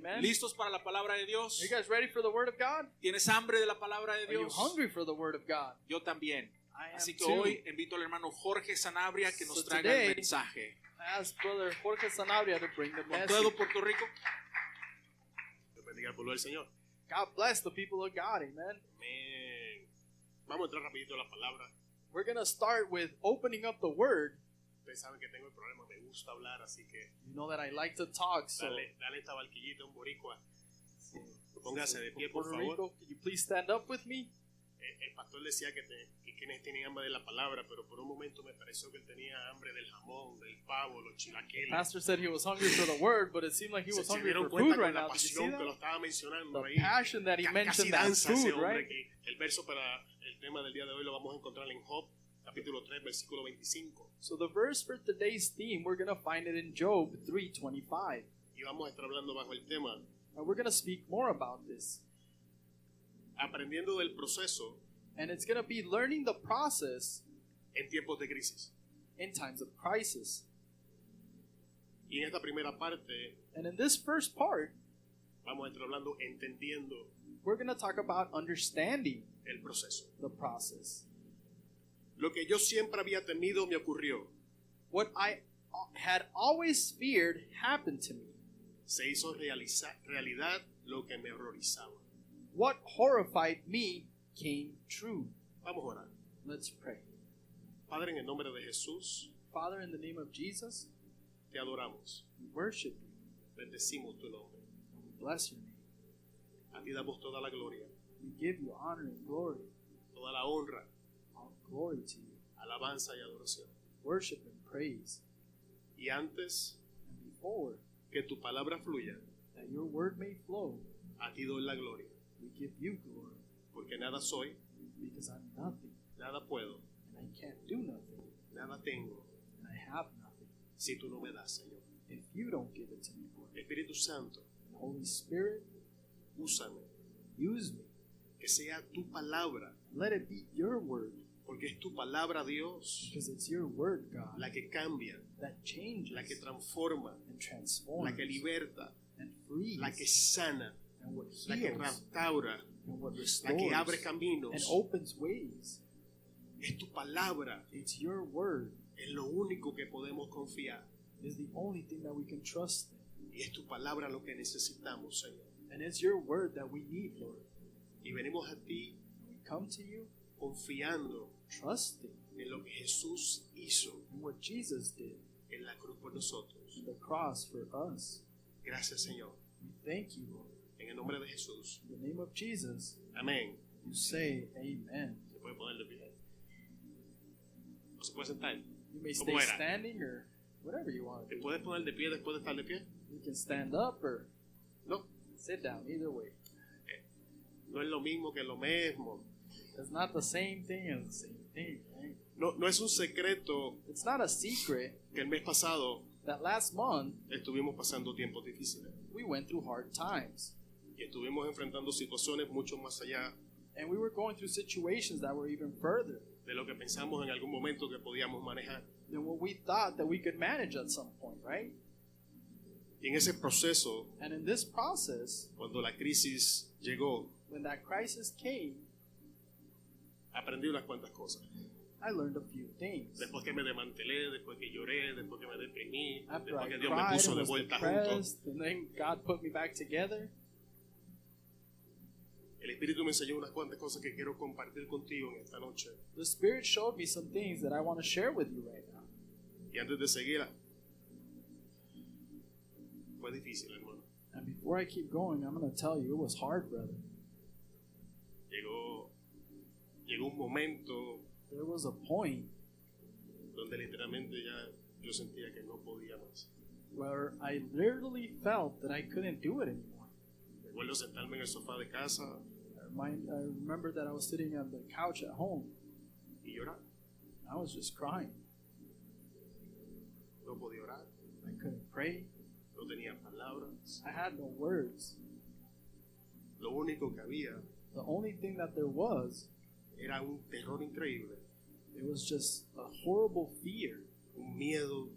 Amen. ¿Listos para la palabra de Dios? Are you guys ready for the Word of God? ¿Tienes hambre de la palabra de Are you Dios? hungry for the Word of God? Yo también. I am Así que too. hoy invito al hermano Jorge Sanabria que nos So traiga today, el mensaje. I asked Brother Jorge Sanabria to bring the Con message. todo Puerto Rico. Dios bendiga al pueblo del Señor. God bless the people of God. Amen. Amén. Vamos a entrar rapidito a la palabra. We're going to start with opening up the Word. Ustedes saben que tengo el problema, me gusta hablar, así que You know that I like to talk, so dale esta barquillita a un boricua. Póngase de pie, por Puerto favor. Rico, can you please stand up with me? El pastor decía que quienes tienen hambre de la palabra, pero por un momento me pareció que él tenía hambre del jamón, del pavo, los chilaquiles. Pastor said he was hungry for the Word, but it seemed like he was Se hungry dieron for cuenta food right con la now. Did you see pasión que lo that? estaba mencionando The ahí. passion that he Casi mentioned that danza ese food, hombre right? aquí. El verso para el tema del día de hoy lo vamos a encontrar en Job, capítulo 3, versículo 25. So the verse for today's theme, we're going to find it in Job 3:25. Y vamos a estar hablando bajo el tema, And we're going to speak more about this. aprendiendo del proceso And it's going to be learning the process en tiempos de crisis. in times of crisis. Y en esta primera parte And in this first part, vamos a estar hablando entendiendo we're going to talk about understanding el proceso. the process. Lo que yo siempre había temido me ocurrió. What I had always feared happened to me. Se hizo realidad lo que me horrorizaba. What horrified me came true. Vamos a orar. Let's pray. Padre, en el nombre de Jesús, Father, in the name of Jesus, te adoramos. we worship you. Bendecimos tu nombre. We bless your name. A ti damos toda la gloria, We give you honor and glory. toda la honra, All glory to you. alabanza y adoración. Worship and praise. Y antes And before que tu palabra fluya, that your word may flow, a ti doy la gloria, we give you glory. porque nada soy, Because I'm nothing, nada puedo, and I can't do nothing, nada tengo, and I have nothing, si tú no me das, Señor. if you don't give it to me, Lord. Espíritu Santo, And Holy Spirit, úsame, use me. que sea tu palabra, Let it be your word, porque es tu palabra, Dios, because it's your word, God, la que cambia, that changes la que transforma, and transforms la que liberta, and frees la que sana, and what la que heals restaura, and what la restores que abre and caminos. opens ways. Es tu palabra, It's your word es lo único que podemos confiar. is the only thing that we can trust in. Y es tu palabra lo que necesitamos, Señor. And it's your word that we need, Lord. Y venimos a ti And we come to you confiando trusting en lo que Jesús hizo in what Jesus did en la cruz por nosotros. on the cross for us. Gracias, Señor. We thank you, Lord. En el nombre de Jesús. In the name of Jesus, Amén. you say amen. Se puede poner de pie. No se puede sentar. You may ¿Cómo stay era? standing or whatever you want. ¿Te puedes poner de pie después de estar de pie? You can stand up or No. sit down, either way. No es lo mismo que lo mismo. It's not the same thing as the same thing, right? No es un secreto It's not a secret que el mes pasado that last month estuvimos pasando tiempos difíciles. we went through hard times. Y estuvimos enfrentando situaciones mucho más allá And we were going through situations that were even further de lo que pensamos en algún momento que podíamos manejar. than what we thought that we could manage at some point, right? Y en ese proceso, And in this process, cuando la crisis llegó, when that crisis came, aprendí unas cuantas cosas. I learned a few things. Después que me desmantelé, después que lloré, después que me deprimí, After después I que Dios me cried puso and de was vuelta juntos, depressed, and then God put me back together, el Espíritu me enseñó unas cuantas cosas que quiero compartir contigo en esta noche. the Spirit showed me some things that I want to share with you right now. Y antes de seguir, fue difícil, hermano. And before I keep going, I'm going to tell you, it was hard, brother. Llegó un momento There was a point donde literalmente ya yo sentía que no podía más. where I literally felt that I couldn't do it anymore. Recuerdo sentarme en el sofá de casa I remember that I was sitting on the couch at home. y llorar. I was just crying. No podía orar, I couldn't pray. no tenía palabras. I had no words. Lo único que había The only thing that there was, era un terror increíble, it was just a horrible fear. un miedo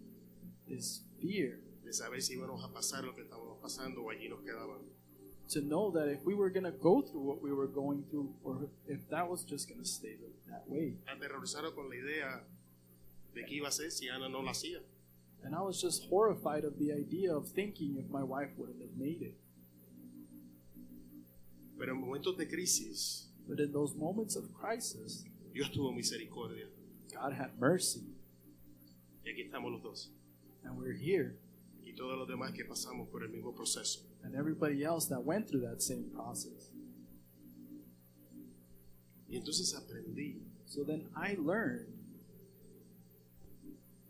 This fear de saber si íbamos a pasar lo que estábamos pasando o allí nos quedaban. To know that if we were going to go through what we were going through, or if that was just going to stay that way. Aterrorizado con la idea de qué iba a hacer si Ana no lo hacía. And I was just horrified of the idea of thinking if my wife wouldn't have made it. Pero en momentos de crisis, But in those moments of crisis, Dios tuvo misericordia. God had mercy, Y aquí estamos los dos. and we're here. Y todos los demás que pasamos por el mismo proceso. And everybody else that went through that same process. Y entonces aprendí So then I learned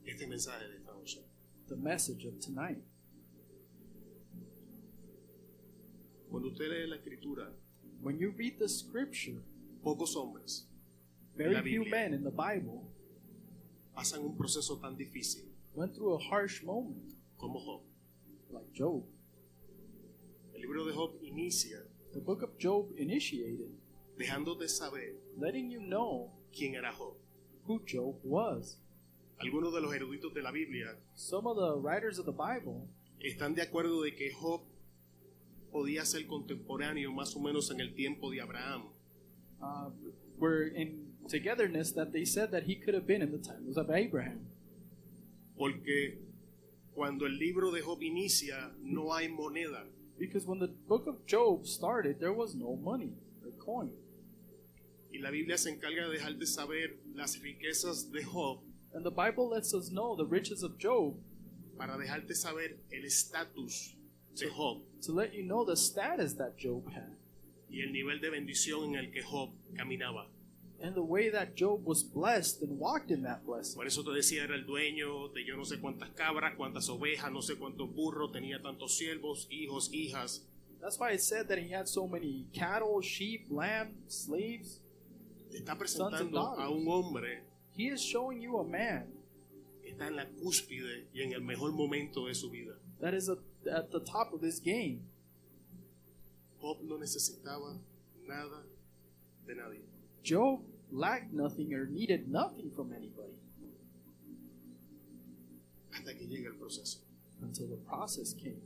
este mensaje de esta noche. the message of tonight. Cuando usted lee la escritura, When you read the scripture, pocos hombres very La few Biblia. men in the Bible pasan un proceso tan difícil went through a harsh moment como Job. like Job. El libro de Job inicia The book of Job initiated dejando de saber letting you know quién era Job. who Job was. Algunos de los eruditos de la Biblia Some of the writers of the Bible están de acuerdo de que Job podía ser contemporáneo más o menos en el tiempo de Abraham. were in togetherness that they said that he could have been in the times of Abraham. Porque cuando el libro de Job inicia no hay moneda. Because when the book of Job started, there was no money or coin. Y la Biblia se encarga de dejar de saber las riquezas de Job And the Bible lets us know the riches of Job para dejarte saber el estatus de Job to let you know the status that Job had y el nivel de bendición en el que Job caminaba. and the way that Job was blessed and walked in that blessing. Por eso te decía, era el dueño de yo no sé cuántas cabras, cuántas ovejas, no sé cuántos burros, tenía tantos siervos, hijos, hijas. That's why it said that he had so many cattle, sheep, lambs, slaves. Te está presentando a un hombre He is showing you a man que está en la cúspide y en el mejor momento de su vida. that is at the top of his game. Job no necesitaba nada de nadie. Job lacked nothing or needed nothing from anybody Hasta que llega el proceso until the process came.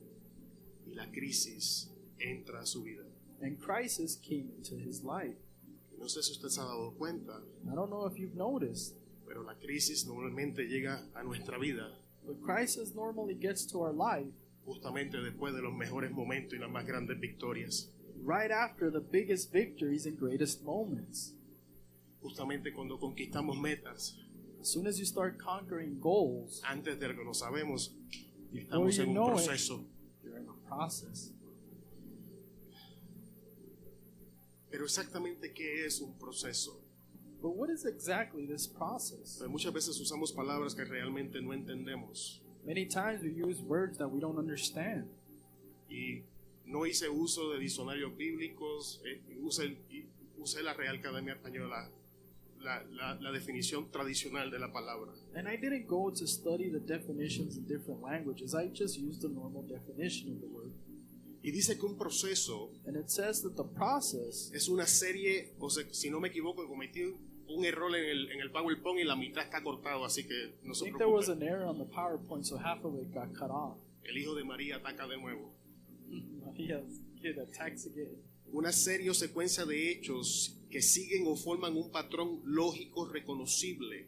y la crisis entra a su vida. And crisis came into his life. No sé si usted se ha dado cuenta, I don't know if you've noticed, pero la crisis normalmente llega a nuestra vida but crisis normally gets to our life justamente después de los mejores momentos y las más grandes victorias. right after the biggest victories and greatest moments. Justamente cuando conquistamos metas, As soon as you start conquering goals, antes de lo que no sabemos, before estamos you en un know it, proceso. you're in a process. Pero exactamente qué es un proceso. But what is exactly this process? Pues muchas veces usamos palabras que realmente no entendemos. Many times we use words that we don't understand. Y no hice uso de diccionarios bíblicos, usé la Real Academia Española, la definición tradicional de la palabra. And I didn't go to study the definitions in different languages. I just used the normal definition of the word. Y dice que un proceso And it says that the process es una serie, o sea, si no me equivoco, cometí un error en el PowerPoint y la mitad está cortado, así que no I se think there was preocupe. an error on the PowerPoint, so half of it got cut off. El hijo de María ataca de nuevo. Yes, kid attacks again. Una serie o secuencia de hechos que siguen o forman un patrón lógico reconocible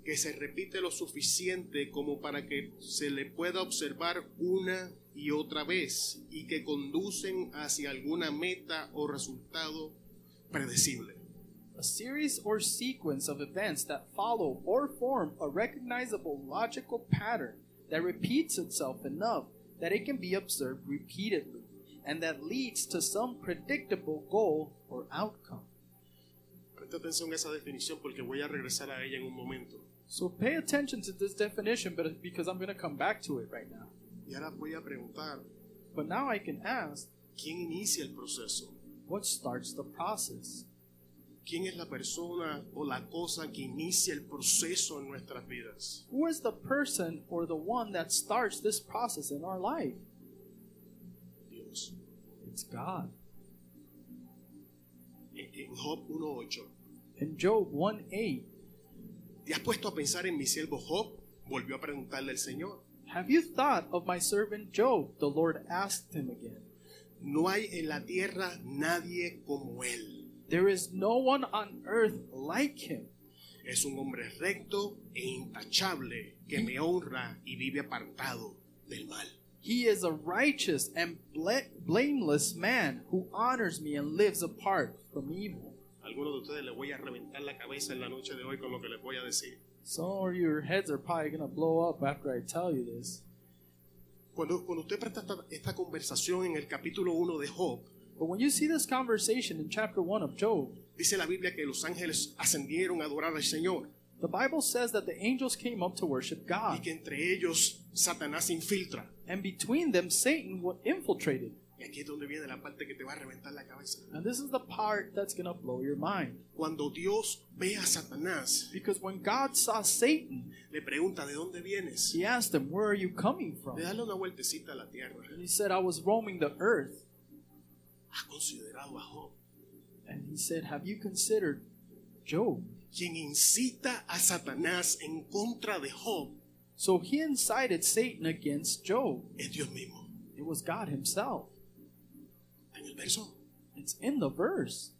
que se repite lo suficiente como para que se le pueda observar una y otra vez y que conducen hacia alguna meta o resultado predecible. A series or sequence of events that follow or form a recognizable logical pattern that repeats itself enough that it can be observed repeatedly and that leads to some predictable goal or outcome. Presta atención a esa definición porque voy a regresar a ella en un momento. So pay attention to this definition because I'm going to come back to it right now. Y ahora voy a preguntar, But now I can ask, ¿quién inicia el proceso? what starts the process? ¿Quién es la persona o la cosa que inicia el proceso en nuestras vidas? Who is the person or the one that starts this process in our life? Dios. It's God. En Job 1:8. In Job 1:8, ¿Te has puesto a pensar en mi siervo Job? Volvió a preguntarle el Señor. Have you thought of my servant Job? The Lord asked him again. No hay en la tierra nadie como él. There is no one on earth like him. Es un hombre recto e intachable que me honra y vive apartado del mal. He is a righteous and blameless man who honors me and lives apart from evil. Algunos de ustedes les voy a reventar la cabeza en la noche de hoy con lo que les voy a decir. Some of your heads are probably going to blow up after I tell you this. Cuando usted presta esta conversación en el capítulo 1 de Job, But when you see this conversation in chapter 1 of Job, dice la Biblia que los ángeles ascendieron a adorar al Señor the Bible says that the angels came up to worship y God. que entre ellos Satanás se infiltra. And between them, Satan infiltrated. Y aquí es donde viene la parte que te va a reventar la cabeza. And this is the part that's going to blow your mind. Cuando Dios ve a Satanás, Because when God saw Satan, le pregunta ¿de dónde vienes? he asked him, "Where are you coming from?" De darle una vueltecita a la tierra. And he said, "I was roaming the earth." ¿Ha considerado a Job? And he said, "Have you considered Job?" Quien incita a Satanás en contra de Job So he incited Satan against Job. es Dios mismo. It was God himself. En el verso, It's in the verse.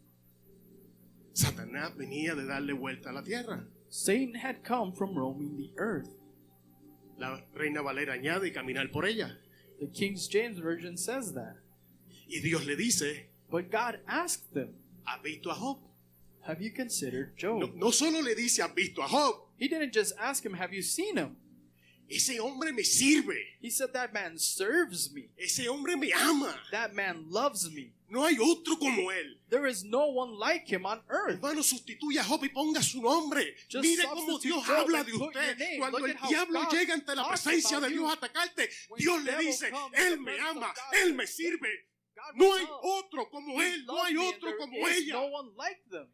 Satanás venía de darle vuelta a la tierra. Satan had come from roaming the earth. La Reina Valera añade caminar por ella. The King James Version says that. Y Dios le dice, But God asked them, ¿has visto a Job? "Have you considered No, Job?" no solo le dice, ¿has visto a Job? He didn't just ask him, "Have you seen him?" Ese hombre me sirve. He said, "That man serves me. Ese hombre me ama. That man loves me. No hay otro como él. There is no one like him on earth." Hermano, sustituya a Job y ponga su nombre. Just Mire cómo substitute Dios Job habla and de put your usted. name. Cuando Look el at how diablo God llega ante la talks presencia about de Dios you. a atacarte, When Dios the le devil dice, comes Él in the me presence of ama, God, Él me sirve. God No will hay love. otro como He Él, no loves hay me and otro there como is ella. no one like them.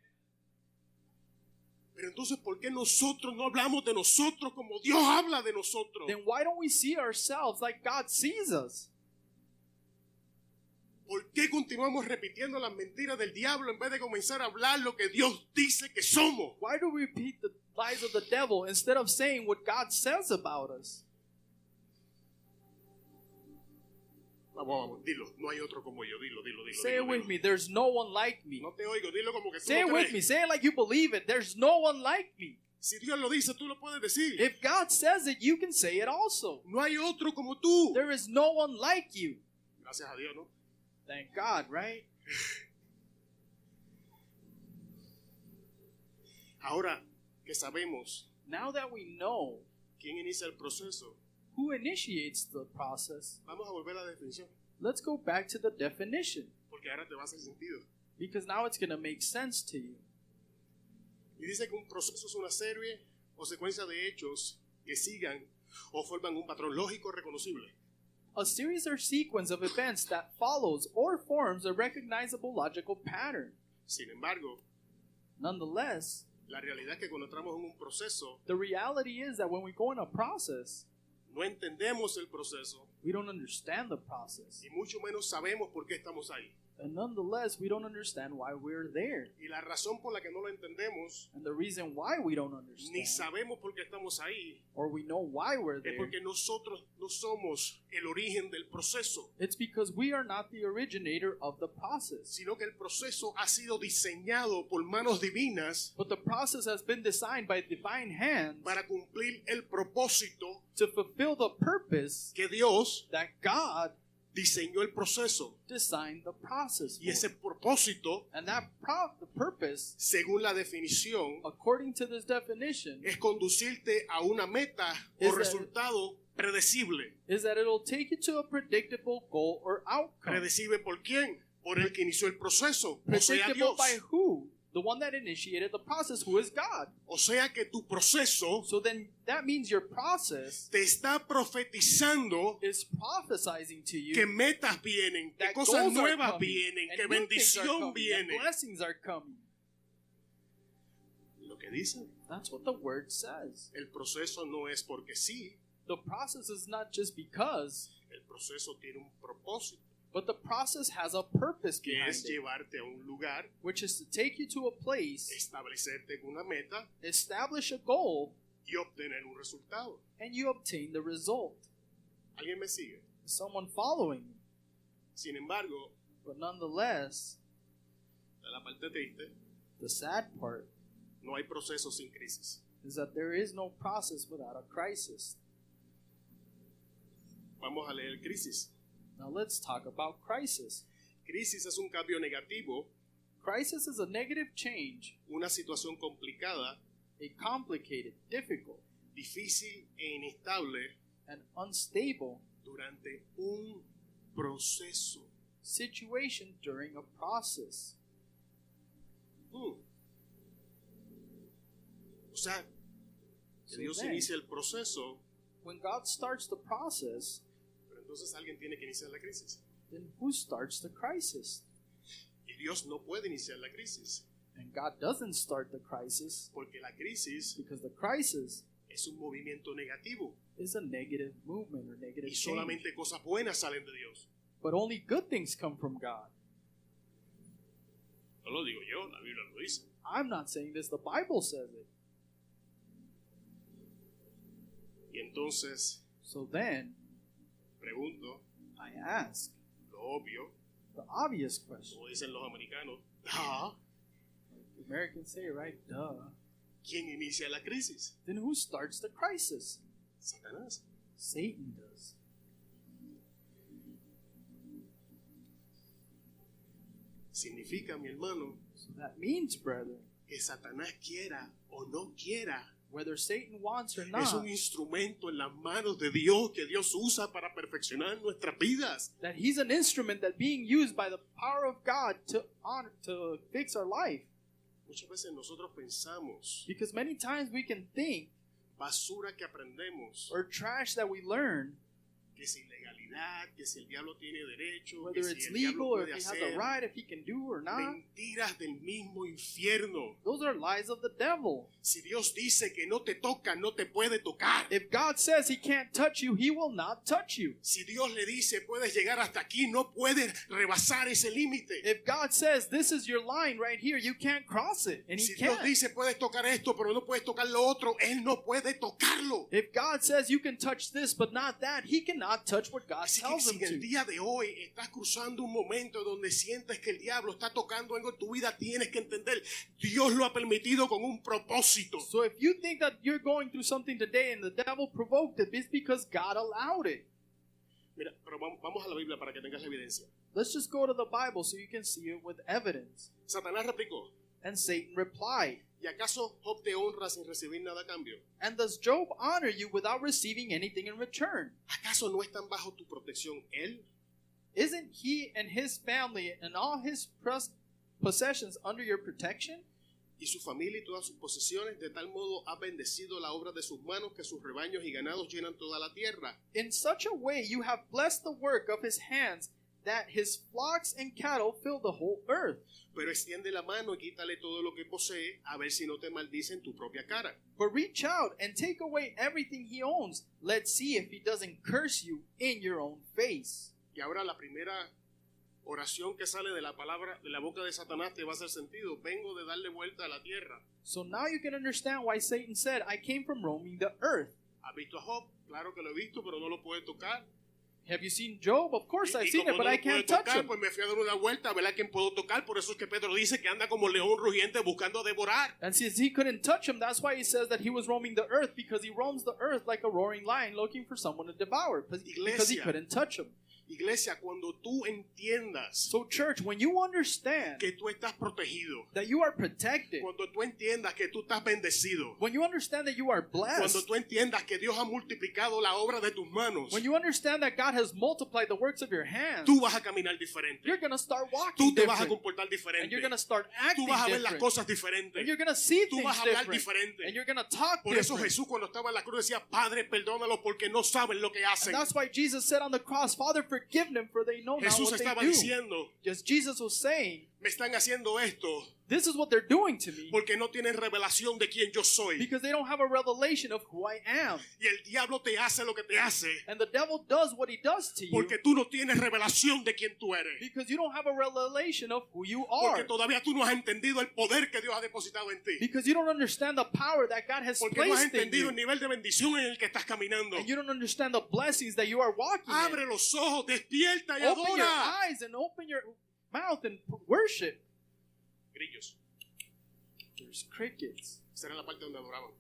Pero entonces, ¿por qué nosotros no hablamos de nosotros como Dios habla de nosotros? Then why don't we see ourselves like God sees us? ¿Por qué continuamos repitiendo las mentiras del diablo en vez de comenzar a hablar lo que Dios dice que somos? Why do we repeat the lies of the devil instead of saying what God says about us? Vamos, dilo, no hay otro como yo, dilo. Say dilo, it with dilo. me. There's no one like me. No te oigo, dilo como que tú Say lo it with crees. me. Say it like you believe it. There's no one like me. Si Dios lo dice, tú lo puedes decir. If God says it, you can say it also. No hay otro como tú. There is no one like you. Gracias a Dios, ¿no? Thank God, right? Ahora que sabemos Now that we know quién inicia el proceso, who initiates the process, vamos a volver a la definición, let's go back to the definition, porque ahora te va a hacer sentido. because now it's going to make sense to you. Y dice que un proceso es una serie o secuencia de hechos que sigan o forman un patrón lógico reconocible. A series or sequence of events that follows or forms a recognizable logical pattern. Sin embargo, Nonetheless, la realidad es que cuando entramos en un proceso, the reality is that when we go in a process, no entendemos el proceso we don't understand the process. y mucho menos sabemos por qué estamos ahí. And nonetheless, we don't understand why we're there. Y la razón por la que no lo entendemos, And the reason why we don't ni understand, sabemos por qué estamos ahí, or we know why we're es there, porque nosotros no somos el origen del proceso, it's because we are not the originator of the process. sino que el proceso ha sido diseñado por manos divinas But the process has been designed by divine hands para cumplir el propósito to fulfill the purpose que Dios that God diseñó el proceso. designed the process Y ese for. propósito, And that the purpose, según la definición, according to this definition, es conducirte a una meta Is o that- resultado predecible. is that it'll take you to a predictable goal or outcome. ¿Predecible por quién? Por el que inició el proceso, o sea, Predictable Dios. by who? The one that initiated the process, who is God. O sea que tu proceso So then that means your process te está profetizando is prophesizing to you que metas vienen, que that cosas goals are nuevas coming, vienen, and que new things are bendición coming, and viene. blessings are coming. Lo que dice, That's what the word says. el proceso no es porque sí, The process is not just because, el proceso tiene un propósito, but the process has a purpose que behind es it, llevarte a un lugar, which is to take you to a place, establecerte en una meta establish a goal, y obtener un resultado. and you obtain the result. ¿Alguien me sigue? Is someone following me? Sin embargo, But nonetheless, la parte triste, the sad part no hay proceso sin crisis. is that there is no process without a crisis. Vamos a leer crisis. Now let's talk about crisis. Crisis es un cambio negativo, Crisis is a negative change, una situación complicada, a complicated, difficult, difícil e inestable and unstable durante un proceso. situation during a process. O sea, que So Dios then, inicia el proceso, when God starts the process, pero entonces alguien tiene que iniciar la crisis. then who starts the crisis? Y Dios no puede iniciar la crisis, And God doesn't start the crisis porque la crisis because the crisis es un movimiento negativo is a negative movement or negative y change. solamente cosas buenas salen de Dios. But only good things come from God. No lo digo yo, la Biblia lo dice. I'm not saying this, the Bible says it. Y entonces So then, pregunto, I ask lo obvio, the obvious question. como dicen los americanos, The Americans say, right? Duh. ¿quién inicia la crisis? Then who starts the crisis? Satanás. Satan does. Significa, mi hermano, So that means, brethren, que Satanás quiera o no quiera, whether Satan wants or es not, un instrumento en las manos de Dios que Dios usa para perfeccionar nuestras vidas. that he's an instrument that being used by the power of God to honor, to fix our life. Muchas veces nosotros pensamos, Because many times we can think, basura que aprendemos, or trash that we learn, que si ilegalidad, que si el diablo tiene derecho, que whether si it's el legal diablo or if puede he has hacer, a right, if he can do or not, mentiras del mismo infierno. those are lies of the devil. Si Dios dice que no te toca, no te puede tocar. If God says he can't touch you, he will not touch you. Si Dios le dice puedes llegar hasta aquí, no puedes rebasar ese límite. If God says this is your line right here, you can't cross it, and he Si Dios can't. dice puedes tocar esto, pero no puedes tocar lo otro, Él no puede tocarlo. If God says you can touch this but not that, he cannot touch what God Así que tells si him en el to. día de hoy estás cruzando un momento donde sientes que el diablo está tocando algo en tu vida, tienes que entender, Dios lo ha permitido con un propósito. So if you think that you're going through something today and the devil provoked it, it's because God allowed it. Mira, pero vamos a la Biblia para que tengas la evidencia. Let's just go to the Bible so you can see it with evidence. Satanás replicó, And Satan replied, ¿y acaso Job te honra sin recibir nada a cambio? and does Job honor you without receiving anything in return? ¿Acaso no están bajo tu protección él? Isn't he and his family and all his possessions under your protection? Y su familia y todas sus posesiones, de tal modo ha bendecido la obra de sus manos, que sus rebaños y ganados llenan toda la tierra. In such a way you have blessed the work of his hands, that his flocks and cattle fill the whole earth. Pero extiende la mano y quítale todo lo que posee, a ver si no te maldice en tu propia cara. But reach out and take away everything he owns. Let's see if he doesn't curse you in your own face. Y ahora la primera oración que sale de la palabra, de la boca de Satanás, te va a hacer sentido. Vengo de darle vuelta a la tierra. So now you can understand why Satan said, I came from roaming the earth. ¿Has visto a Job? Claro que lo he visto, pero no lo puede tocar. Have you seen Job? Of course I've Y seen it, como but no I lo puedo can't touch tocar, him. pues me fui a dar una vuelta a ver a quién puedo tocar. Por eso es que Pedro dice que anda como león rugiente buscando devorar. And since he couldn't touch him, that's why he says that he was roaming the earth, because he roams the earth like a roaring lion looking for someone to devour, because he Iglesia. couldn't touch him. Iglesia, cuando tú entiendas So church, when you understand que tú estás protegido, that you are protected, cuando tú entiendas que tú estás bendecido, when you understand that you are cuando blessed, tú entiendas que Dios ha multiplicado la obra de tus manos, when you understand that God has multiplied the works of your hands, tú vas a caminar diferente. you're going to start Tú walking te vas a different. comportar And diferente. you're going to start acting Tú vas a ver las different. cosas diferentes. And you're going to see Tú things vas a hablar different. diferente. And you're going to talk Por eso different. Jesús cuando estaba en la cruz decía, Padre, perdónalos porque no saben lo que hacen. And that's why Jesus said on the cross, Father, forgive them, for they know not Jesús what estaba they do. diciendo, Just Jesus was saying, me están haciendo esto This is what they're doing to me Porque no tienen revelación de quién yo soy. because they don't have a revelation of who I am. Y el diablo te hace lo que te hace And the devil does what he does to you porque tú no tienes revelación de quién tú eres. because you don't have a revelation of who you Porque are. todavía tú no has entendido el poder que Dios ha depositado en ti. Because you don't understand the power that God has Porque no has placed in entendido el you. nivel de bendición en el que estás caminando. And you don't understand the blessings that you are walking Abre in. los ojos, despierta y Open your adora. eyes and open your mouth and worship. Grillos. There's crickets. Esa era la parte donde adoraban.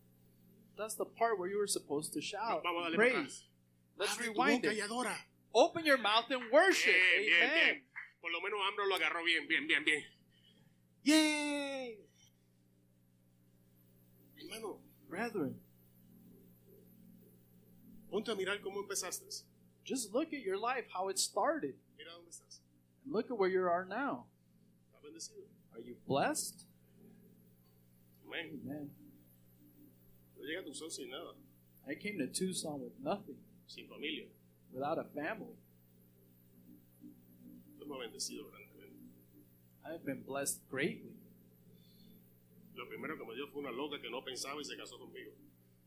That's the part where you were supposed to shout. Vamos a darle para Praise. atrás. Let's Abre tu rewind boca y it. adora. Open your mouth and worship. Bien, bien, Amen. bien. Por lo menos Ambro lo agarró bien, bien, bien, bien. ¡Yay! Hermano, Brethren, ponte a mirar cómo empezaste. just look at your life, how it started. Mira dónde estás. And look at where you are now. ¿Estás bendecido? Are you blessed? Amén. Amen. No llega a Tucson sin nada, I came to Tucson with nothing, sin familia. without a family. Dios me ha bendecido grandemente. I've been blessed greatly. Lo primero que me dio fue una loca que no pensaba y se casó conmigo.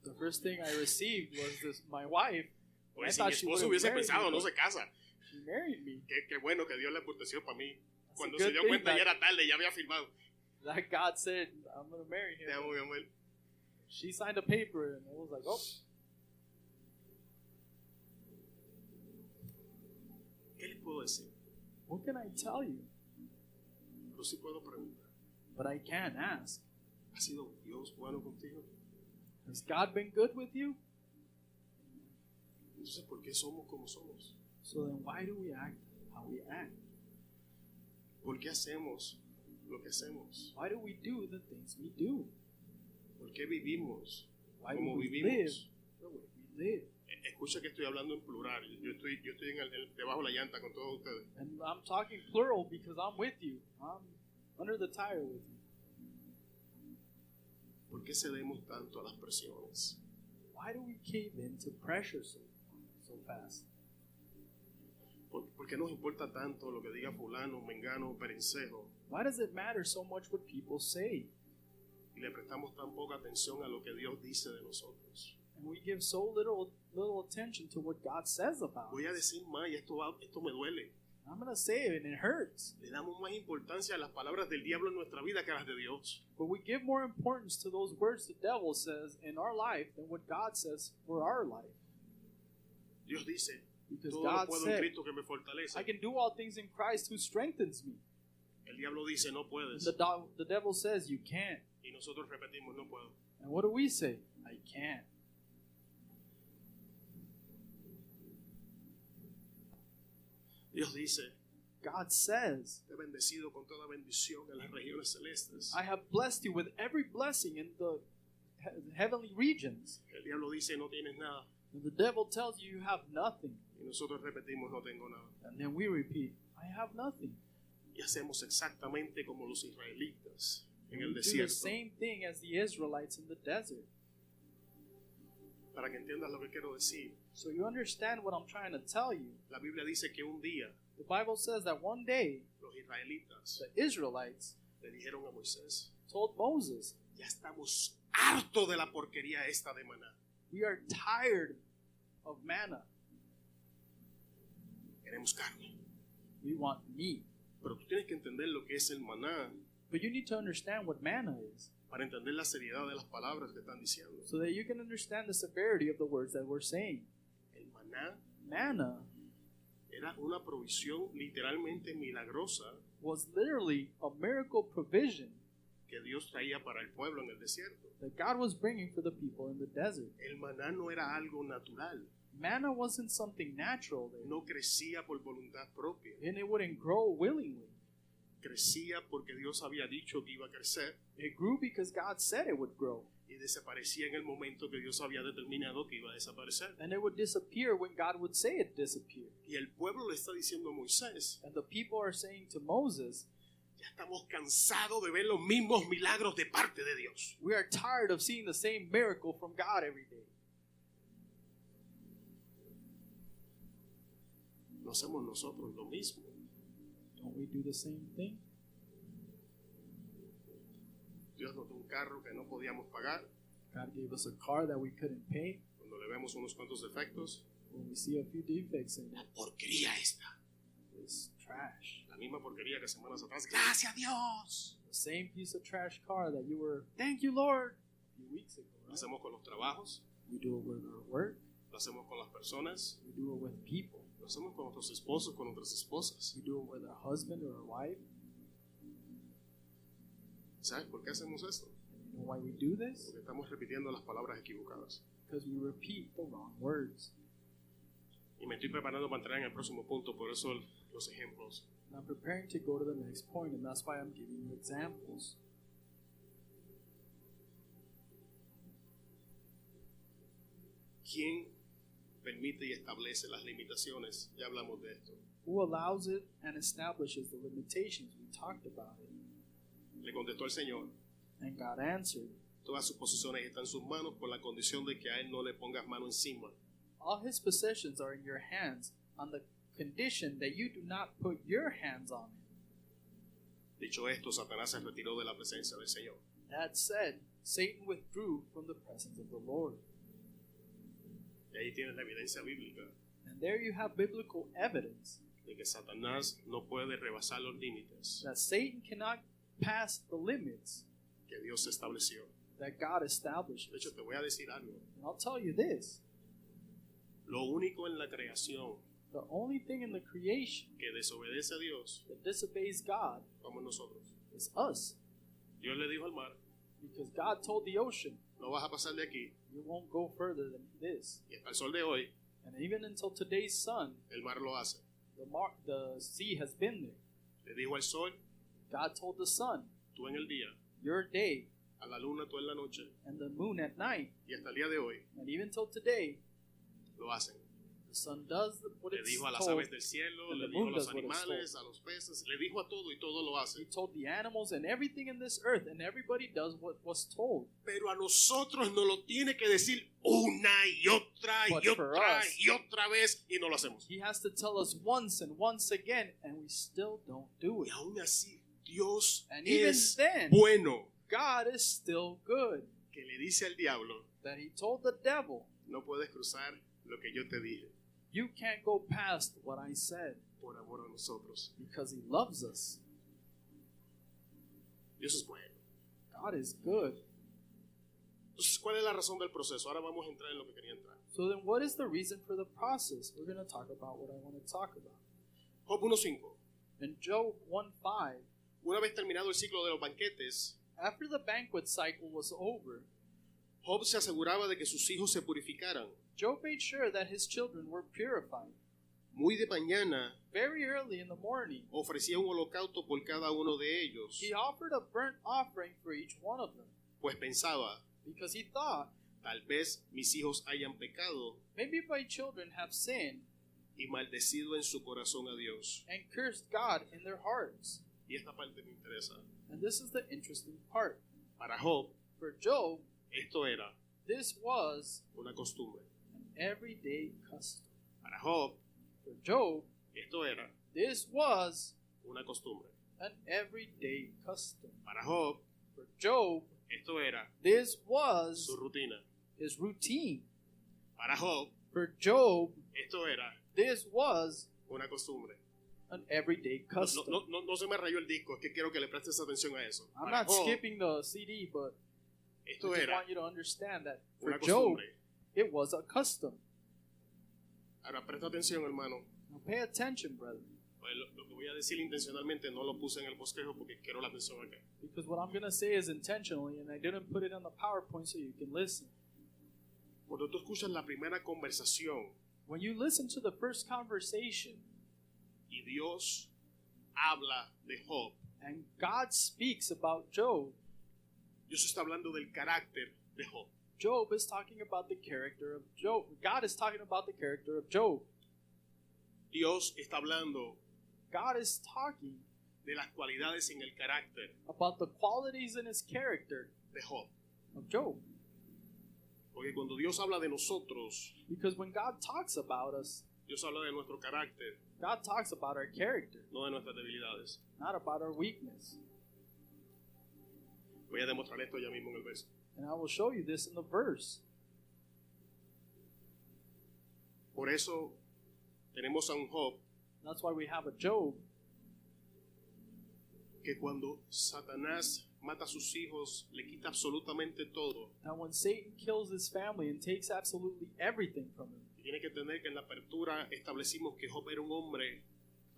The first thing I received was my wife. I Pues si mi thought she esposo would hubiese marry pensado, me, no but se casa. she married me. Qué bueno que Dios le aporteció para mí. Cuando a se good dio thing cuenta that- ya era tarde, ya había firmado. That God said, I'm going to marry Te him. amo, mi amor. She signed a paper and I was like, oh, ¿Qué les puedo decir? what can I tell you? Pero sí puedo preguntar. But I can't ask. ¿Ha sido Dios bueno contigo? Has God been good with you? Entonces, ¿por qué somos como somos? So then why do we act how we act? ¿Por qué hacemos lo que hacemos? Why do we do the things we do? ¿Por qué vivimos Why do como we live vivimos? the way we live? Escucha que estoy hablando en plural. Yo estoy debajo de la llanta con todos ustedes. And I'm talking plural because I'm with you. I'm under the tire with you. ¿Por qué cedemos tanto a las presiones? Why do we cave into pressure so fast? ¿Por qué nos importa tanto lo que diga fulano, mengano, perencejo? Why does it matter so much what people say? Y le prestamos tan poca atención a lo que Dios dice de nosotros. And we give so little attention to what God says about Voy a us. decir más y esto me duele. I'm going to say it and it hurts. Le damos más importancia a las palabras del diablo en nuestra vida que a las de Dios. But we give more importance to those words the devil says in our life than what God says for our life. Dios dice, Because todo lo God puedo en said, Cristo que me fortalece. I can do all things in Christ who strengthens me. El diablo dice, no And puedes. the devil says, you can't. Y nosotros repetimos, no puedo. And what do we say? I can't. Dios dice, God says, te he bendecido con toda bendición en las regiones celestes. I have blessed you with every blessing in the heavenly regions. El diablo dice, no tienes nada. And the devil tells you you have nothing. Y nosotros repetimos, no tengo nada. And then we repeat, I have nothing. Y hacemos exactamente como los israelitas en And el we do the desierto. same thing as the Israelites in the desert. Para que entiendas lo que quiero decir. So you understand what I'm trying to tell you. La Biblia dice que un día The Bible says that one day los israelitas the Israelites le dijeron a Moisés, told Moses, ya estamos hartos de la porquería esta de maná. we are tired of manna. Queremos carne. We want meat. Pero tú tienes que entender lo que es el maná But you need to understand what manna is para entender la seriedad de las palabras que están diciendo. so that you can understand the severity of the words that we're saying. El maná Manna era una provisión literalmente milagrosa was literally a miracle provision que Dios traía para el pueblo en el desierto. that God was bringing for the people in the desert. El maná no era algo natural, Manna wasn't something natural there, no crecía por voluntad propia, and it wouldn't grow willingly. crecía porque Dios había dicho que iba a crecer It grew because God said it would grow, y desaparecía en el momento que Dios había determinado que iba a desaparecer. and it would disappear when God would say it disappeared. Y el pueblo le está diciendo a Moisés, And the people are saying to Moses, ya estamos cansados de ver los mismos milagros de parte de Dios. we are tired of seeing the same miracle from God every day. No hacemos nosotros lo mismo. Don't we do the same thing? Dios nos dio un carro que no podíamos pagar. God gave us a car that we couldn't pay. Cuando le vemos unos cuantos defectos, When we see a few defects in la it, porquería esta. it's trash. La misma porquería que semanas atrás. Gracias a Dios. The same piece of trash car that you were, thank you, Lord, a few weeks ago, Lo right? hacemos con los trabajos, We do it with our work. lo hacemos con las personas, We do it with people. lo hacemos con nuestros esposos, con nuestras esposas. We do it with our husband or our wife. ¿Sabes por qué hacemos esto? And you know why we do this? Porque estamos repitiendo las palabras equivocadas. Because we repeat the wrong words. Y me estoy preparando para entrar en el próximo punto, por eso los ejemplos. And I'm preparing to go to the next point, and that's why I'm giving you examples. ¿Quién permite y establece las limitaciones? Ya hablamos de esto. Who allows it and establishes the limitations? We talked about it. Le contestó el Señor. And God answered, Todas sus posesiones están en sus manos por la condición de que a Él no le pongas mano encima. all his possessions are in your hands on the condition that you do not put your hands on it. Dicho esto, Satanás se retiró de la presencia del Señor. That said, Satan withdrew from the presence of the Lord. Y ahí tienes la evidencia bíblica And there you have biblical evidence de que Satanás no puede rebasar los límites that Satan cannot pass the limits que Dios estableció. that God established. De hecho, te voy a decir algo. And I'll tell you this, Lo único en la creación the only thing in the creation que desobedece a Dios that disobeys God somos nosotros. is us. Dios le dijo al mar, Because God told the ocean, no vas a pasar de aquí. you won't go further than this. Y hasta el sol de hoy, And even until today's sun, el mar lo hace. the sea has been there. Le dijo al sol, God told the sun, tú en el día, your day, a la luna tú en la noche, and the moon at night. y hasta el día de hoy And even till today, lo hacen. the sun does what Le it's dijo a las told. aves del cielo, and le the dijo a moon los does what it's animales, a los peces, le dijo a todo y todo lo hace. He told the animals and everything in this earth, and everybody does what was told. Pero a nosotros nos lo tiene que decir una y otra But y for otra us- y otra vez y no lo hacemos. He has to tell us once and once again, and we still don't do Y it. aún así, Dios And even es then, bueno. God is still good. Que le dice al diablo, That he told the devil, no puedes cruzar lo que yo te dije you can't go past what I said, por amor a nosotros. because he loves us. Dios es bueno. God is good. Entonces, ¿cuál es la razón del proceso? Ahora vamos a entrar en lo que quería entrar. So then what is the reason for the process? We're going to talk about what I want to talk about. Job 1:5. In Job 1:5, Una vez terminado el ciclo de los banquetes, after the banquet cycle was over, Job se aseguraba de que sus hijos se purificaran. Job made sure that his children were purified. Muy de mañana Very early in the morning, ofrecía un holocausto por cada uno de ellos, he offered a burnt offering for each one of them, pues pensaba, because he thought, tal vez mis hijos hayan pecado maybe my children have sinned y maldecido en su corazón a Dios. and cursed God in their hearts. Y esta parte me interesa. And this is the interesting part. Para Job, For Job, esto era this was una costumbre. an everyday custom. Para Job, For Job, esto era this was una costumbre. an everyday custom. Para Job, For Job, esto era this was su rutina. his routine. Para Job, For Job, esto era this was una costumbre. an everyday custom. No se me rayó el disco, es que quiero que le prestes atención a eso. I'm Para not Job, skipping the CD, but I esto just era want you to understand that for una Job, costumbre. it was a custom. Ahora presta atención, hermano. Now pay attention, brother, Pues lo que voy a decir intencionalmente no lo puse en el bosquejo porque quiero la atención acá. because what I'm going to say is intentionally, and I didn't put it on the PowerPoint so you can listen. Cuando tú escuchas la primera conversación When you listen to the first conversation y Dios habla de Job, and God speaks about Job, Dios está hablando del carácter de Job. Job is talking about the character of Job. God is talking about the character of Job. Dios está hablando God is talking de las cualidades en el carácter about the qualities in his character de Job. of Job. Porque cuando Dios habla de nosotros, Because when God talks about us, Dios habla de nuestro carácter, God talks about our character, no de nuestras debilidades. not about our weakness. Voy a demostrar esto ya mismo en el verso. And I will show you this in the verse. Por eso tenemos a un Job That's why we have a Job que cuando Satanás mata a sus hijos, le quita absolutamente todo. that when Satan kills his family and takes absolutely everything from him. Y tiene que entender que en la apertura establecimos que Job era un hombre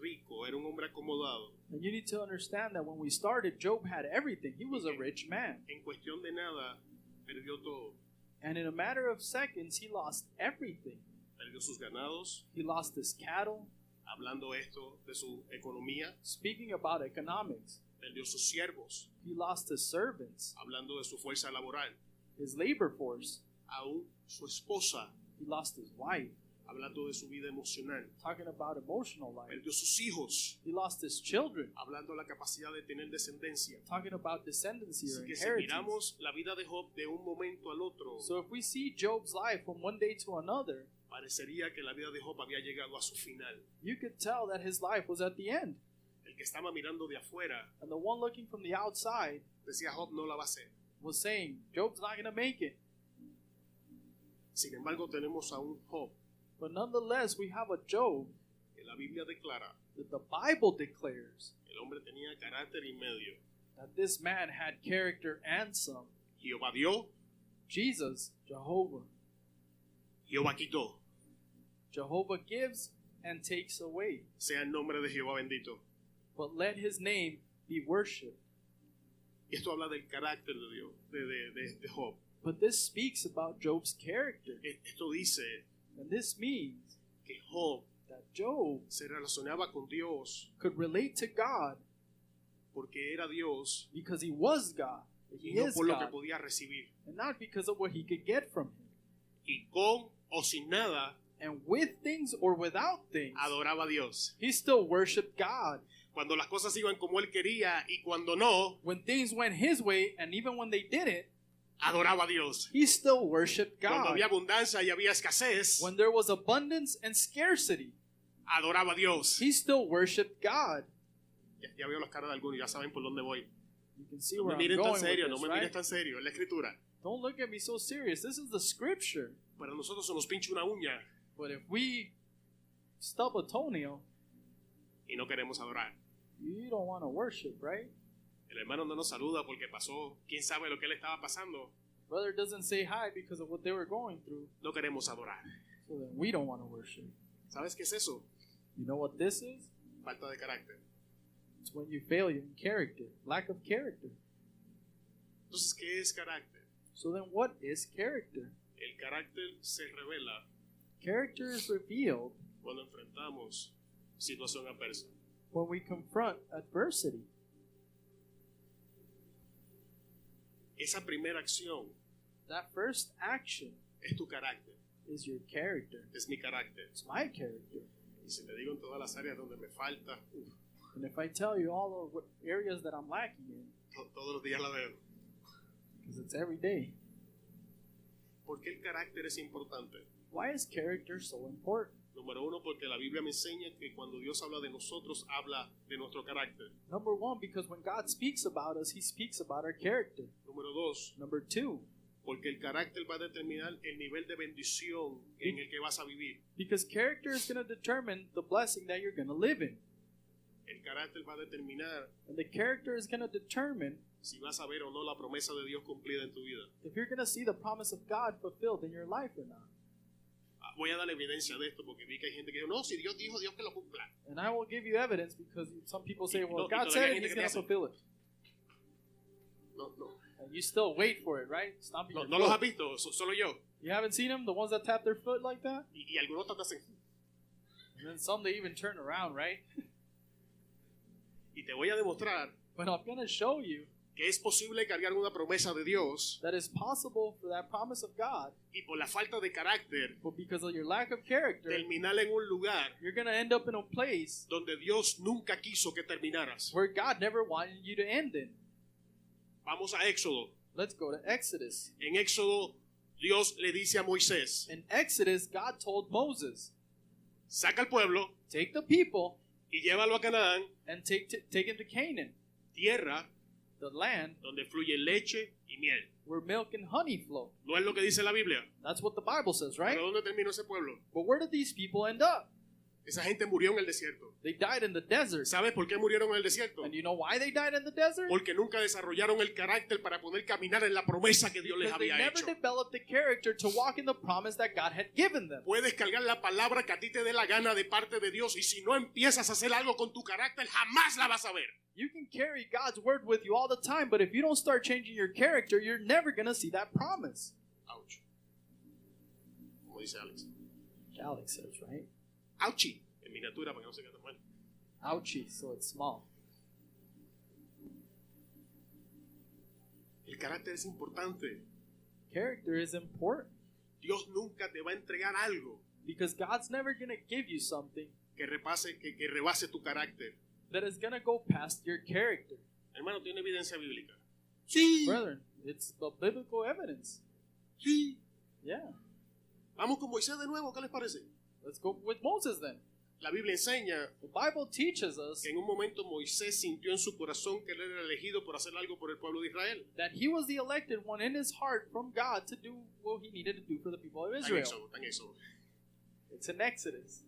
rico, era un hombre acomodado. And you need to understand that when we started, Job had everything. He was a rich man. En cuestión de nada, perdió todo. And in a matter of seconds, he lost everything. Perdió sus ganados, He lost his cattle. hablando esto de su economía. Speaking about economics, Perdió sus siervos, he lost his servants, hablando de su fuerza laboral. his labor force. Aún su esposa, He lost his wife, hablando de su vida emocional. talking about emotional life. Perdió sus hijos, He lost his children, hablando de la capacidad de tener descendencia. talking about descendancy or Así que si inheritance. miramos la vida de Job de un momento al otro, So if we see Job's life from one day to another, parecería que la vida de Job había llegado a su final. you could tell that his life was at the end. El que estaba mirando de afuera And the one looking from the outside decía, Job no la va a hacer. was saying, Job's not going to make it. Sin embargo, tenemos a un Job But nonetheless, we have a Job que la Biblia declara, that the Bible declares el hombre tenía carácter y medio. that this man had character and some. Jehová dio, Jesus, Jehovah. Jehová quitó. Jehovah gives and takes away. Sea el nombre de Jehová bendito. But let his name be worshipped. Y esto habla del carácter de Dios, de Job. But this speaks about Job's character. Esto dice And this means que Job that Job se relacionaba con Dios could relate to God porque era Dios because he was God. He y no is por lo que God. podía recibir. And not because of what he could get from him. Y con o sin nada And with things or without things, adoraba a Dios. he still worshiped God. Cuando las cosas iban como él quería y cuando no, When things went his way, and even when they didn't, adoraba a Dios. he still worshiped Cuando God. había abundancia y había escasez, When there was abundance and scarcity, adoraba a Dios. he still worshiped God. Ya veo las caras de algunos, ya saben por dónde voy. You can see No where me I'm miren tan going serio, with no this, me right? mires tan serio, es la escritura. Don't look at me so serious. This is the scripture. Para nosotros se nos pincha una uña But if we stub a toenail, y no queremos adorar. you don't want to worship, right? El hermano no nos saluda porque pasó, quién sabe lo que le estaba pasando. Brother doesn't say hi because of what they were going through, No queremos adorar. so then we don't want to worship. ¿Sabes qué es eso? You know what this is? Falta de carácter. It's when you fail in character, lack of character. Entonces, ¿qué es carácter? So then what is character? El carácter se revela Character is revealed cuando enfrentamos situación adversa. when we confront adversity. Esa primera acción That first action es tu carácter, is your character. es mi carácter. It's my character. Y si te digo en todas las áreas donde me falta, And if I tell you all of what areas that I'm lacking in, todos los días la veo. because it's every day, ¿Por qué el carácter es importante? why is character so important? Número uno, porque la Biblia me enseña que cuando Dios habla de nosotros, habla de nuestro carácter. Number one, because when God speaks about us, He speaks about our character. Número dos, Number two, porque el carácter va a determinar el nivel de bendición en el que vas a vivir. because character is going to determine the blessing that you're going to live in. El carácter va a determinar And the character is going to determine si vas a ver o no la promesa de Dios cumplida en tu vida. if you're going to see the promise of God fulfilled in your life or not. Voy a dar evidencia de esto porque vi que hay gente que dice, no, si Dios dijo, Dios que lo cumpla. And I will give you evidence because some people say, well, No, God y said todavía it, hay He's gente que going to te hace- fulfill it. No, And you still wait for it, right? Stomping your no los has foot. visto, solo yo. You haven't seen them, the ones that tap their foot like that? Y algunos te hacen. And then some they even turn around, right? Y te voy a demostrar But I'm going to show you que es posible cargar una promesa de Dios that it's possible for that promise of God, y por la falta de carácter but because of your lack of character, terminar en un lugar you're going to end up in a place donde Dios nunca quiso que terminaras. where God never wanted you to end in. Vamos a Éxodo. Let's go to Exodus. En Éxodo, Dios le dice a Moisés, In Exodus, God told Moses, saca al pueblo take the people y llévalo a Canaán, and take him to Canaan, tierra the land donde fluye leche y miel. where milk and honey flow. ¿No es lo que dice la Biblia? That's what the Bible says, right? ¿Pero dónde terminó ese pueblo? But where did these people end up? Esa gente murió en el desierto. They died in the desert. ¿Sabes por qué murieron en el desierto? And you know why they died in the desert? Porque nunca desarrollaron el carácter para poder caminar en la promesa que Dios les Because they había never hecho. developed the character to walk in the promise that God had given them. Puedes cargar la palabra que a ti te dé la gana de parte de Dios y si no empiezas a hacer algo con tu carácter, jamás la vas a ver. You can carry God's word with you all the time, but if you don't start changing your character, you're never going to see that promise. Ouch. Como dice Alex. Alex says, right? Ouchie. En miniatura para que no se quede tan mal. Ouchie, so it's small. El carácter es importante. Character is important Dios nunca te va a entregar algo because God's never going to give you something que rebase tu carácter. that is going to go past your character. Hermano, ¿tiene evidencia bíblica? Sí. Brethren, it's the biblical evidence. Sí. Yeah. Vamos con Moisés de nuevo, ¿qué les parece? Let's go with Moses then. La Biblia enseña The Bible teaches us que en un momento Moisés sintió en su corazón que él era elegido por hacer algo por el pueblo de Israel. that he was the elected one in his heart from God to do what he needed to do for the people of Está Israel. en Éxodo. It's in Exodus.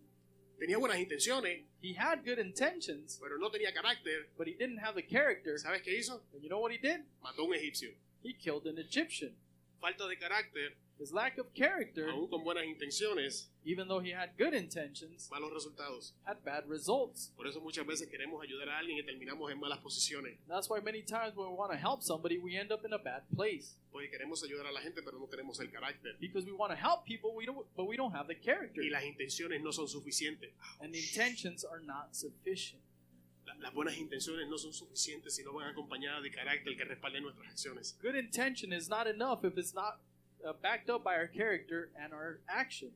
Tenía buenas intenciones, He had good intentions, pero no tenía carácter. but he didn't have the character. ¿Sabes qué hizo? And you know what he did? Mató a un egipcio. He killed an Egyptian. Falta de carácter, His lack of character, aún con buenas intenciones, even though he had good intentions, malos resultados. had bad results. Por eso muchas veces queremos ayudar a alguien y terminamos en malas posiciones. That's why many times when we want to help somebody, we end up in a bad place. Porque queremos ayudar a la gente, pero no tenemos el carácter. Because we want to help people, but we don't have the character. Y las intenciones no son suficientes. And the intentions are not sufficient. Las buenas intenciones no son suficientes si no van acompañadas de carácter que respalde nuestras acciones. Good intention is not enough if it's not backed up by our character and our action.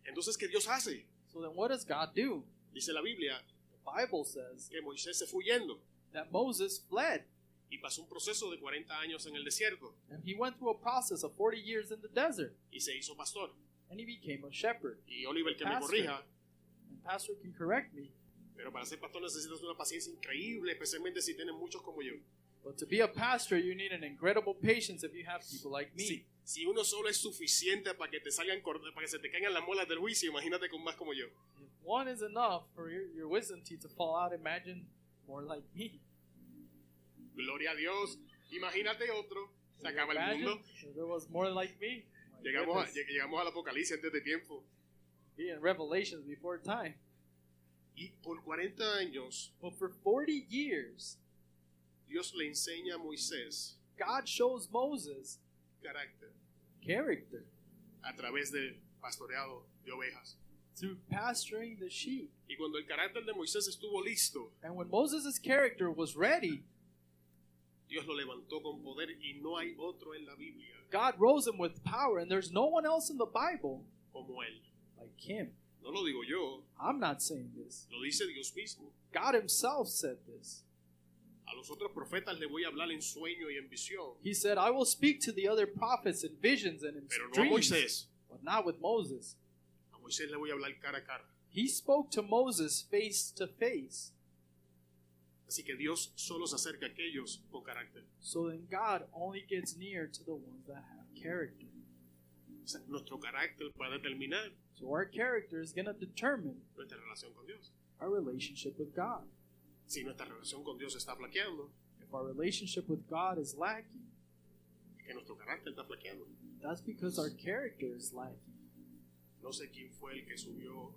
Entonces, ¿qué Dios hace? So then what does God do? Dice la Biblia The Bible says que Moisés se fue huyendo that Moses fled. y pasó un proceso de 40 años en el desierto And he went through a process of 40 years in the desert. y se hizo pastor. And he became a shepherd. Y Oliver, que me Pastor. corrija, And Pastor can correct me. pero para ser pastor necesitas una paciencia increíble, especialmente si tienes muchos como yo. But to be a pastor, you need an incredible patience if you have people like me. Si uno solo es suficiente para que te salgan para que se te caigan las muelas del juicio, imagínate con más como yo. If one is enough for your wisdom teeth to fall out, imagine more like me. Gloria a Dios. Imagínate otro. Se acaba el Imagine mundo. if there was more like me. My goodness. Llegamos al Apocalipsis antes de tiempo. Be in Revelations before time. Y por 40 años, But for 40 years, Dios le enseña a Moisés God shows Moses carácter character a través del pastoreado de ovejas. through pasturing the sheep. Y cuando el carácter de Moisés estuvo listo, And when Moses' character was ready, Dios lo levantó con poder y no hay otro en la Biblia God rose him with power, and there's no one else in the Bible como él. like him. No lo digo yo, I'm not saying this. lo dice Dios mismo. God himself said this. A los otros profetas le voy a hablar en sueño y en visión, He said, I will speak to the other prophets in visions and in pero no a dreams, Moisés. but not with Moses. A Moisés le voy a hablar cara a cara. He spoke to Moses face to face. Así que Dios solo se acerca a aquellos con carácter. So then God only gets near to the ones that have character. O sea, nuestro carácter va a determinar So our character is going to determine nuestra relación con Dios. our relationship with God. Si nuestra relación con Dios está flaqueando, If our relationship with God is lacking, es que nuestro carácter está flaqueando. that's because our character is lacking. No sé quién fue el que subió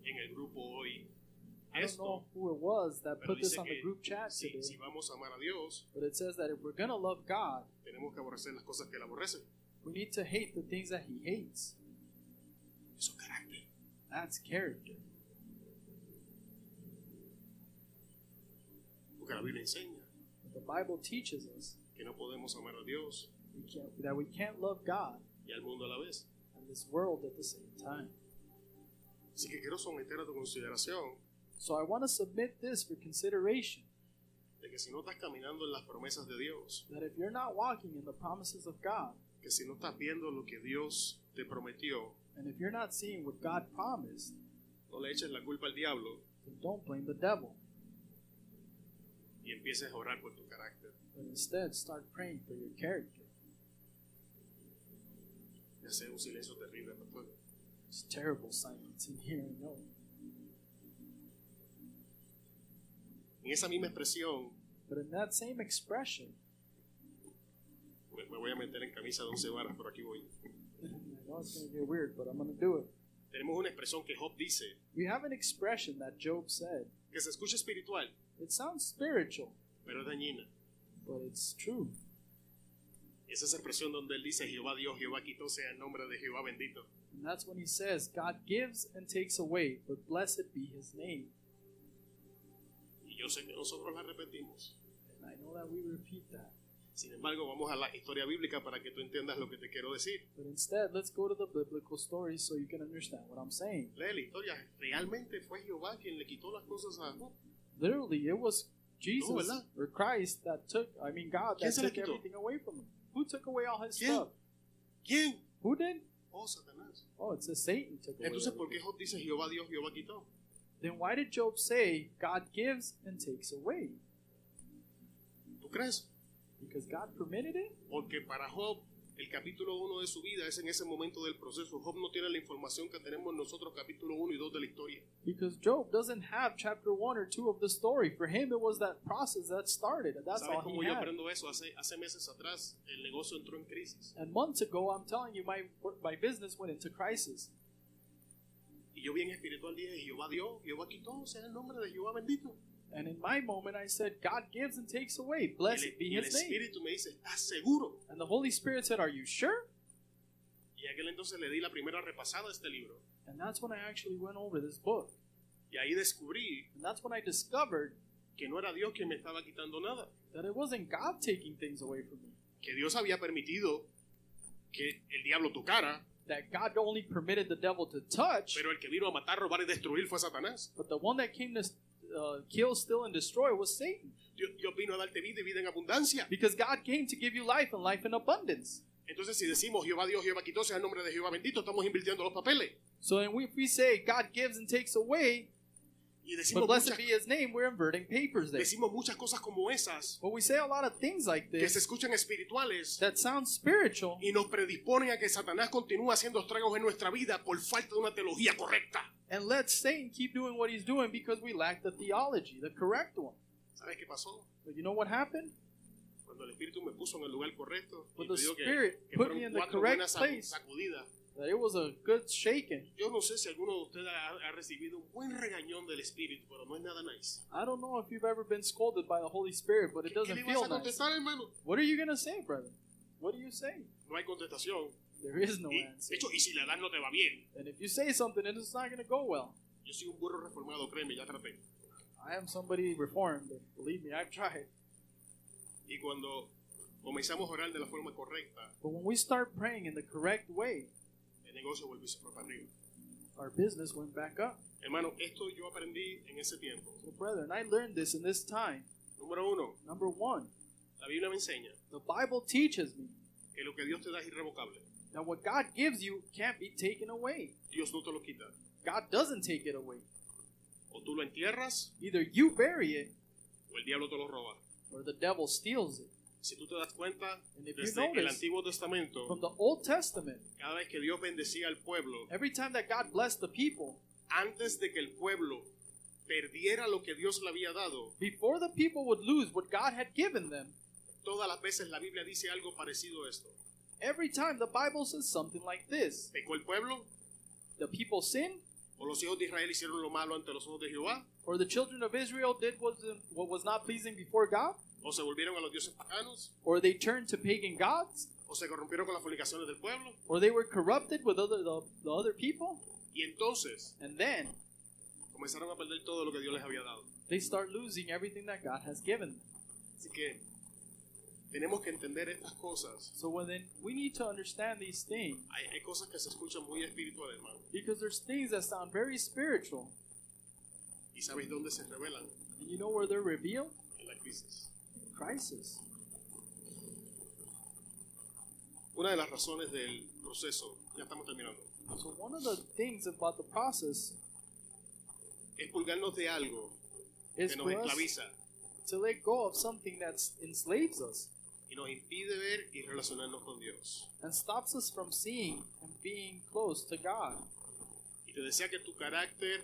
en el grupo hoy I don't esto, know who it was that pero put this dice on the que group chat today, si vamos a amar a Dios, but it says that if we're going to love God, tenemos que aborrecer las cosas que Él aborrece. we need to hate the things that He hates. Eso es carácter. That's character. Porque la Biblia enseña The Bible teaches us que no podemos amar a Dios that we can't love God y al mundo a la vez. and this world at the same time. Así que quiero someter a tu consideración So I want to submit this for consideration, de que si no estás caminando en las promesas de Dios, that if you're not walking in the promises of God, que si no estás viendo lo que Dios te prometió, and if you're not seeing what God promised, no le eches la culpa al diablo then don't blame the devil. y empieces a orar por tu carácter. but instead start praying for your character. Ya sea un silencio terrible, pastor. It's terrible silence in here, I know. En esa misma expresión, But in that same expression, me voy a meter en camisa de 11 varas, por aquí voy. I know it's going to get weird, but I'm going to do it. Tenemos una expresión que Job dice, We have an expression that Job said. que se escucha espiritual, It sounds spiritual, pero es dañina. but it's true. Es esa expresión donde él dice, Jehová Dios, Jehová quitó, sea el nombre de Jehová bendito. And that's when he says, God gives and takes away, but blessed be his name. Y yo sé que nosotros la repetimos. And I know that we repeat that. Sin embargo, vamos a la historia bíblica para que tú entiendas lo que te quiero decir. But instead, let's go to the biblical story so you can understand what I'm saying. Lee la historia. Realmente fue Jehová quien le quitó las cosas a Job. Literally, it was Jesus ¿verdad? or Christ that took, God ¿Quién that se la took quitó? everything away from him. Who took away all his ¿Quién? stuff? ¿Quién? Who did? Oh, Satanás. Oh, it says Satan took away Entonces, ¿por everything. qué Job dice Jehová Dios, Jehová quitó? Then why did Job say God gives and takes away? ¿Tú crees? Because God permitted it? Porque para Job, el capítulo 1 de su vida es en ese momento del proceso. Job no tiene la información que tenemos nosotros, capítulo 1 y 2 de la historia. Because Job doesn't have chapter 1 or 2 of the story. For him, it was that process that started. And that's ¿Sabes all cómo he yo had. aprendo eso? Hace meses atrás, el negocio entró en crisis. And months ago, I'm telling you, my business went into crisis. Y yo bien espiritual dije, Jehová dio, Jehová quitó, sea el nombre de Jehová bendito. And in my moment, I said, God gives and takes away. Y Blessed be y el his name. Espíritu me dice, ¿estás seguro? And the Holy Spirit said, Are you sure? Y en aquel entonces le di la primera repasada a este libro. And that's when I actually went over this book. Y ahí descubrí And that's when I discovered que no era Dios quien me estaba quitando nada. that it wasn't God taking things away from me. Que Dios había permitido que el diablo tocara, That God only permitted the devil to touch, pero el que vino a matar, robar y destruir fue Satanás. but the one that came to kill, steal, and destroy was Satan. Dios vino a darte vida y vida en abundancia. Because God came to give you life and life in abundance. Entonces, si decimos Jehová Dios, Jehová quitó, sea el nombre de Jehová bendito, estamos invirtiendo los papeles. So then if we say God gives and takes away, Y but blessed be his name, we're inverting papers there. decimos muchas cosas como esas But we say a lot of things like que se this escuchan espirituales that sound spiritual y nos predisponen a que Satanás continúe haciendo estragos en nuestra vida por falta de una teología correcta. and let Satan keep doing what he's doing because we lack the theology, the correct one. ¿Sabes qué pasó? But you know what happened? Cuando el Espíritu me puso en el lugar correcto y When me the dijo Spirit que put fueron me in the 4 correct buenas place. sacudidas. That it was a good shaking. Yo no sé si alguno de ustedes ha recibido un buen regañón del Espíritu, pero no es nada nice. I don't know if you've ever been scolded by the Holy Spirit, but it ¿Qué doesn't le feel vas a nice. contestar, hermano? What are you going to say, brother? What do you say? No hay contestación. There is no Y, answer. de hecho, y si la das no te va bien. And if you say something, then it's not going to go well. Yo soy un burro reformado, créeme, ya traté. I am somebody reformed, and believe me, I've tried. Y cuando comenzamos a orar de la forma correcta, But when we start praying in the correct way, el negocio vuelve y se fue para arriba. our business went back up. Hermano, esto yo aprendí en ese tiempo. So, brethren, I learned this in this time. Número 1, Number one, la Biblia me enseña the Bible teaches me que lo que Dios te da es irrevocable. that what God gives you can't be taken away. Dios no te lo quita. God doesn't take it away. O tú lo entierras Either you bury it o el diablo te lo roba. or the devil steals it. Si tú te das cuenta, And if you desde el notice, Antiguo Testamento, from the Old Testament, cada vez que Dios bendecía al pueblo, every time that God blessed the people, antes de que el pueblo perdiera lo que Dios le había dado, before the people would lose what God had given them, todas las veces la Biblia dice algo parecido a esto. every time the Bible says something like this. ¿Pecó el pueblo? The people sinned, ¿O los hijos de Israel hicieron lo malo ante los ojos de Jehová? or the children of Israel did what was not pleasing before God, ¿O se volvieron a los dioses paganos? or they turned to pagan gods, ¿O se corrompieron con las fornicaciones del pueblo? or they were corrupted with the other people, Y entonces and then comenzaron a perder todo lo que Dios les había dado. they start losing everything that God has given them. Así que tenemos que entender estas cosas. So then we need to understand these things, Hay cosas que se escuchan muy espirituales, hermano. because there's things that sound very spiritual, ¿Y sabéis dónde se revelan? and you know where they're revealed? En la crisis. Crisis. Una de las razones del proceso, ya estamos terminando, So one of the things about the process es pulgarnos de algo is que nos for us esclaviza to let go of something that enslaves us y nos impide ver y relacionarnos con Dios. and stops us from seeing and being close to God. Y te decía que tu carácter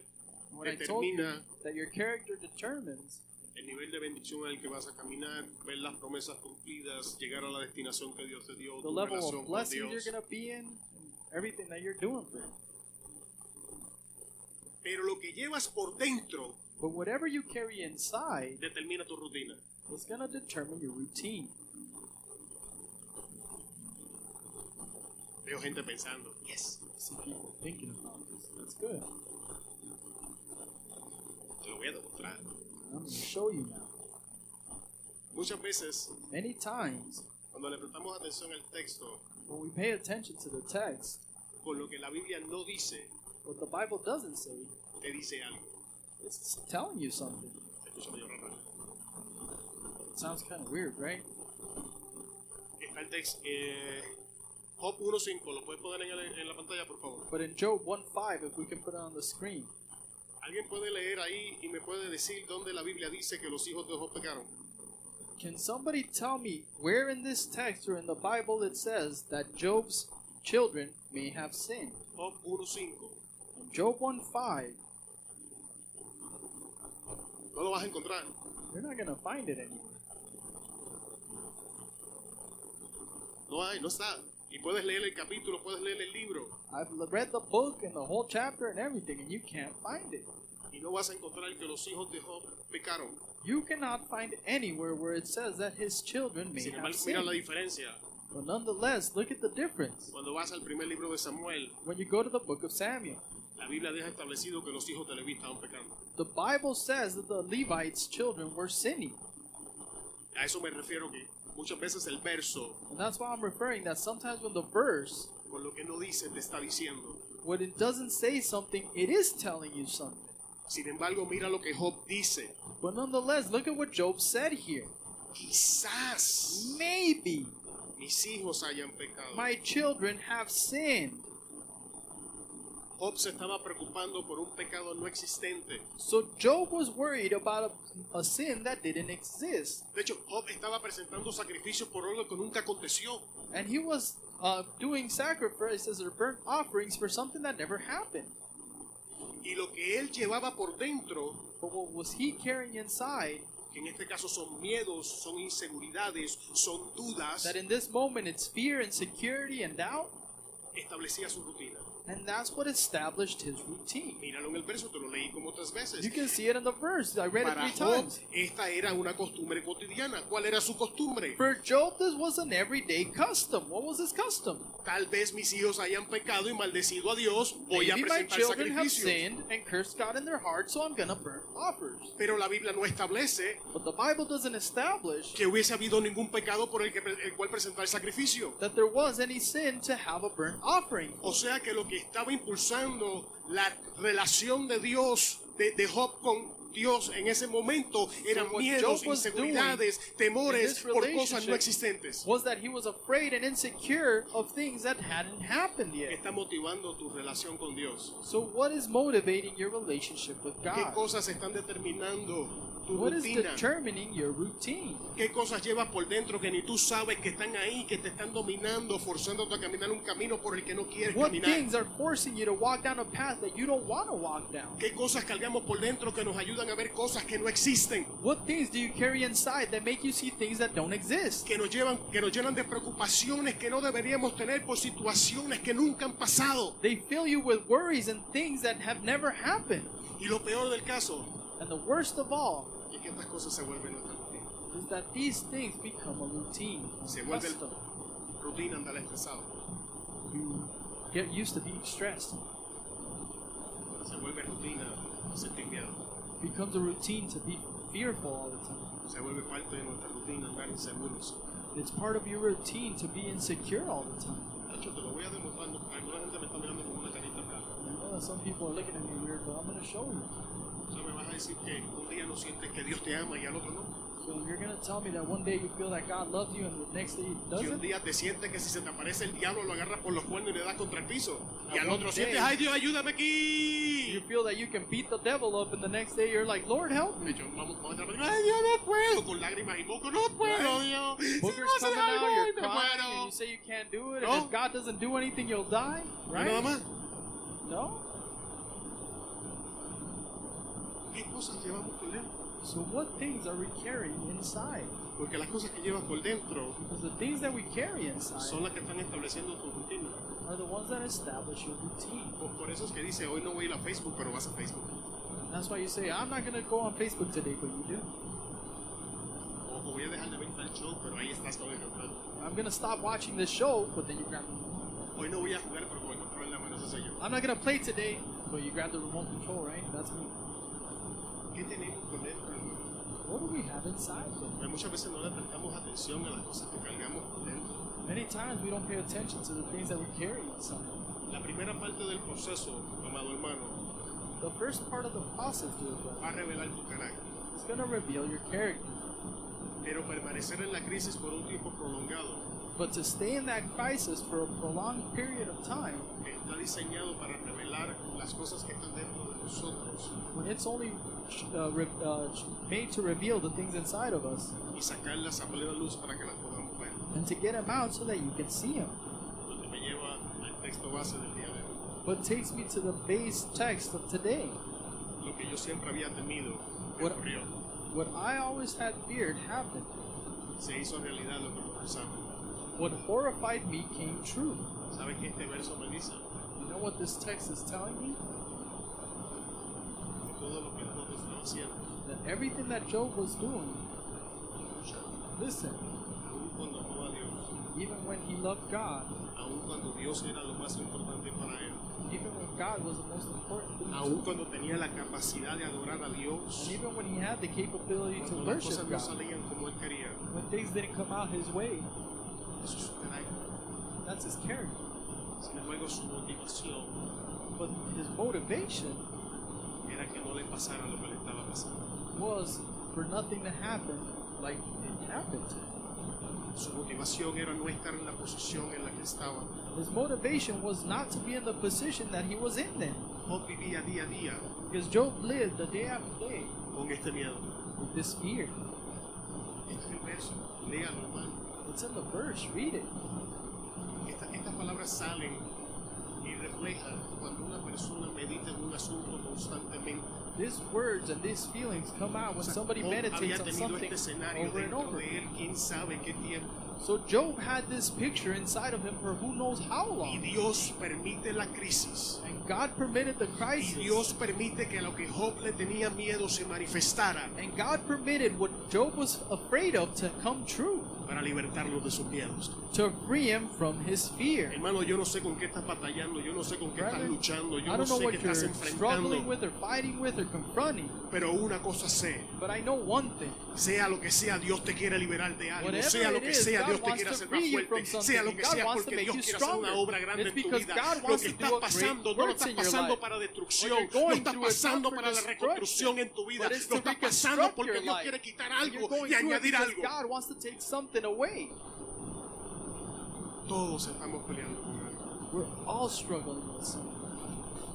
When I told you determina that your character determines el nivel de bendición en el que vas a caminar, ver las promesas cumplidas, llegar a la destinación que Dios te dio, the tu level relación of con blessings you're Dios. going to be in, and everything that you're doing for Him. Pero lo que llevas por dentro But whatever you carry inside determina tu rutina. is going to determine your routine. Veo gente pensando, yes, I see people thinking about this. That's good. te lo voy a demostrar. I'm going to show you now. Muchas veces, Many times, cuando le prestamos atención al texto, when we pay attention to the text, con lo que la Biblia no dice, what the Bible doesn't say, te dice algo. it's telling you something. Se escucha medio raro. It sounds kind of weird, right? Está el texto, Job 1.5, ¿lo puedes poner en la pantalla, por favor? But in Job 1:5, if we can put it on the screen, ¿Alguien puede leer ahí y me puede decir dónde la Biblia dice que los hijos de Job pecaron? can somebody tell me where in this text or in the Bible it says that Job's children may have sinned? Job 1.5. In Job 1:5, No lo vas a encontrar. you're not going to find it anywhere. No hay, no está. Y puedes leer el capítulo, puedes leer el libro. I've read the book and the whole chapter and everything, and you can't find it. Y no vas a encontrar que los hijos de Job pecaron. You cannot find anywhere where it says that his children may Sin have embargo, mira la sinned. diferencia. But nonetheless, look at the difference. Cuando vas al primer libro de Samuel, When you go to the book of Samuel, la Biblia deja establecido que los hijos de Leví estaban pecando. the Bible says that the Levites' children were sinning. A eso me refiero que muchas veces el verso, And that's why I'm referring that sometimes when the verse, con lo que no dice, te está diciendo. when it doesn't say something, it is telling you something. Sin embargo, mira lo que Job dice. But nonetheless, look at what Job said here. Quizás Maybe mis hijos hayan pecado. my children have sinned. Job se estaba preocupando por un pecado no existente. So Job was worried about a sin that didn't exist. De hecho, Job estaba presentando sacrificios por algo que nunca aconteció. And he was doing sacrifices or burnt offerings for something that never happened. Y lo que él llevaba por dentro, But what was he carrying inside? que en este caso son miedos, son inseguridades, son dudas, That in this moment it's fear, insecurity, and doubt. establecía su rutina. And that's what established his routine. Míralo en el verso, te lo leí como 3 veces. You can see it in the verse. I read it Para 3 Job, times. esta era una costumbre cotidiana. ¿Cuál era su costumbre? For Job, this was an everyday custom. What was his custom? Tal vez mis hijos hayan pecado y maldecido a Dios, voy a Maybe my presentar children have sacrificios. sinned and cursed God in their heart, so I'm going to burn offers. Pero la Biblia no establece But the Bible doesn't establish que hubiese habido ningún pecado por el cual presentar sacrificio. that there was any sin to have a burnt offering. O sea que lo que estaba impulsando la relación de Dios, de Job con Dios en ese momento, eran what miedos, Job was inseguridades, in temores this por cosas relationship no existentes. was that he was afraid and insecure of things that hadn't happened ¿Qué yet. está motivando tu relación con Dios? So what is motivating your relationship with ¿Qué God? cosas están determinando tu What is rutina? determining your routine? ¿Qué cosas llevas por dentro que ni tú sabes que están ahí, que te están dominando, forzándote a caminar un camino por el que no quieres What caminar? things are forcing you to walk down a path that you don't want to walk down? ¿Qué cosas cargamos por dentro que nos ayudan a ver cosas que no existen? What things do you carry inside that make you see things that don't exist? Que nos llenan de preocupaciones que no deberíamos tener por situaciones que nunca han pasado. They fill you with worries and things that have never happened. Y lo peor del caso And the worst of all es que estas cosas se vuelven nuestra rutina. is that these things become a routine, Se a vuelve custom. rutina andar estresado. You get used to being stressed. Se vuelve rutina sentir miedo. It becomes a routine to be fearful all the time. Se vuelve parte de nuestra rutina andar inseguros. It's part of your routine to be insecure all the time. De hecho, te lo voy a demostrar. Alguna gente me está mirando como una carita rara. I know that some people are looking at me weird, but I'm going to show you. O sea, me vas a decir que un día no sientes que Dios te ama y al otro no. feeling. You're going to tell me that one day you feel that God loves you and the next day he Y un doesn't? día te sientes que si se te aparece el diablo lo agarras por los cuernos y le das contra el piso. Y And al one otro day- sientes, ay Dios, ayúdame You aquí. feel that you can beat the devil up and the next day you're like, Lord, help De me. hecho, vamos a otra película, ay Dios, no puedo, con lágrimas y moco, no puedo, Dios. Si Boogers no haces coming algo, out, ay, you're me crying, and muero. you say you can't do it, No. and if God doesn't do anything, you'll die, ¿No hay nada right? más? No? ¿Qué cosas llevamos por dentro? So what things are we carrying inside? Porque las cosas que llevas por dentro Because the things that we carry inside son las que están estableciendo tu rutina. are the ones that establish your routine. Por eso es que dice, hoy no voy a ir a Facebook, pero vas a Facebook. That's why you say, I'm not going to go on Facebook today, but you do. O voy a dejar de ver tal show, pero ahí estás con el control. I'm going to stop watching this show, but then you grab the Hoy no voy a jugar, pero con el control en la mano, ese soy yo. I'm not going to play today, but you grab the remote control, right? That's me. ¿Qué tenemos por dentro, hermano? What do we have inside then? Porque muchas veces no le prestamos atención a las cosas que cargamos por dentro. Many times we don't pay attention to the things that we carry inside. La primera parte del proceso, amado hermano, The first part of the process, dear brother, va a revelar tu carácter. is going to reveal your character. Pero permanecer en la crisis por un tiempo prolongado But to stay in that crisis for a prolonged period of time, está diseñado para revelar las cosas que están dentro de nosotros when it's only made to reveal the things inside of us, y sacarlas a plena luz para que las podamos ver. and to get them out so that you can see them. Lo que me lleva al texto base del día de hoy. But takes me to the base text of today. Lo que yo siempre había temido What- ocurrió. What I always had feared happened. Se hizo realidad lo que profesamos. What horrified me came true. ¿Sabes qué este verso me dice? You know what this text is telling me? Que todo lo que Job estaba haciendo, That everything that Job was doing, escucha, listen, aun cuando amaba a Dios, even when he loved God, aun cuando Dios era lo más importante para él, even when God was the most important thing, aun cuando tenía la capacidad de adorar a and Dios, even when he had the capability to cuando las worship cosas no God, salían como él quería, when things didn't come out his way, eso es su carácter. that's his character. Sin embargo, su motivación But his motivation era que no le pasara lo que le estaba pasando. was for nothing to happen like it happened to him. Su motivación era no estar en la posición en la que estaba. His motivation was not to be in the position that he was in then. Job vivía día a día Because Job lived the day after day con este miedo. with this fear. Este es el verso, léalo, hermano. It's in the verse, read it. Estas palabras salen y reflejan cuando una persona medita en un asunto constantemente. These words and these feelings come out O when sea, somebody Job meditates había on tenido something este escenario over and dentro over. de él, quién sabe qué tiempo. So Job had this picture inside of him for who knows how Y long. Dios permite la crisis. And God permitted the Y crisis. Dios permite que a lo que Job le tenía miedo se manifestara And God permitted what Job was afraid of to come true. para libertarlo de sus miedos. To free him from his fear. Hermano, yo no sé con qué estás batallando, yo no sé con qué estás Brother, luchando, yo I no don't know sé qué what you're estás struggling enfrentando, with or fighting with or confronting. pero una cosa sé, But I know one thing. sea lo que sea, Dios te quiere liberar de algo, Whatever sea lo it que is, sea, God Dios te wants quiere to hacer más free you from fuerte, something, sea lo and que God sea, wants to porque make Dios you quiere hacer una stronger. obra grande It's en tu because vida. God Lo wants que to do está a great pasando no lo works estás in your pasando life. para What destrucción, you're lo going estás through is not pasando for para la reconstrucción en tu vida, but it's lo to estás pasando reconstruct porque your Dios life. quiere quitar And you're algo going y through it añadir because algo. God wants to take something away. Todos estamos peleando con algo, We're all struggling with something.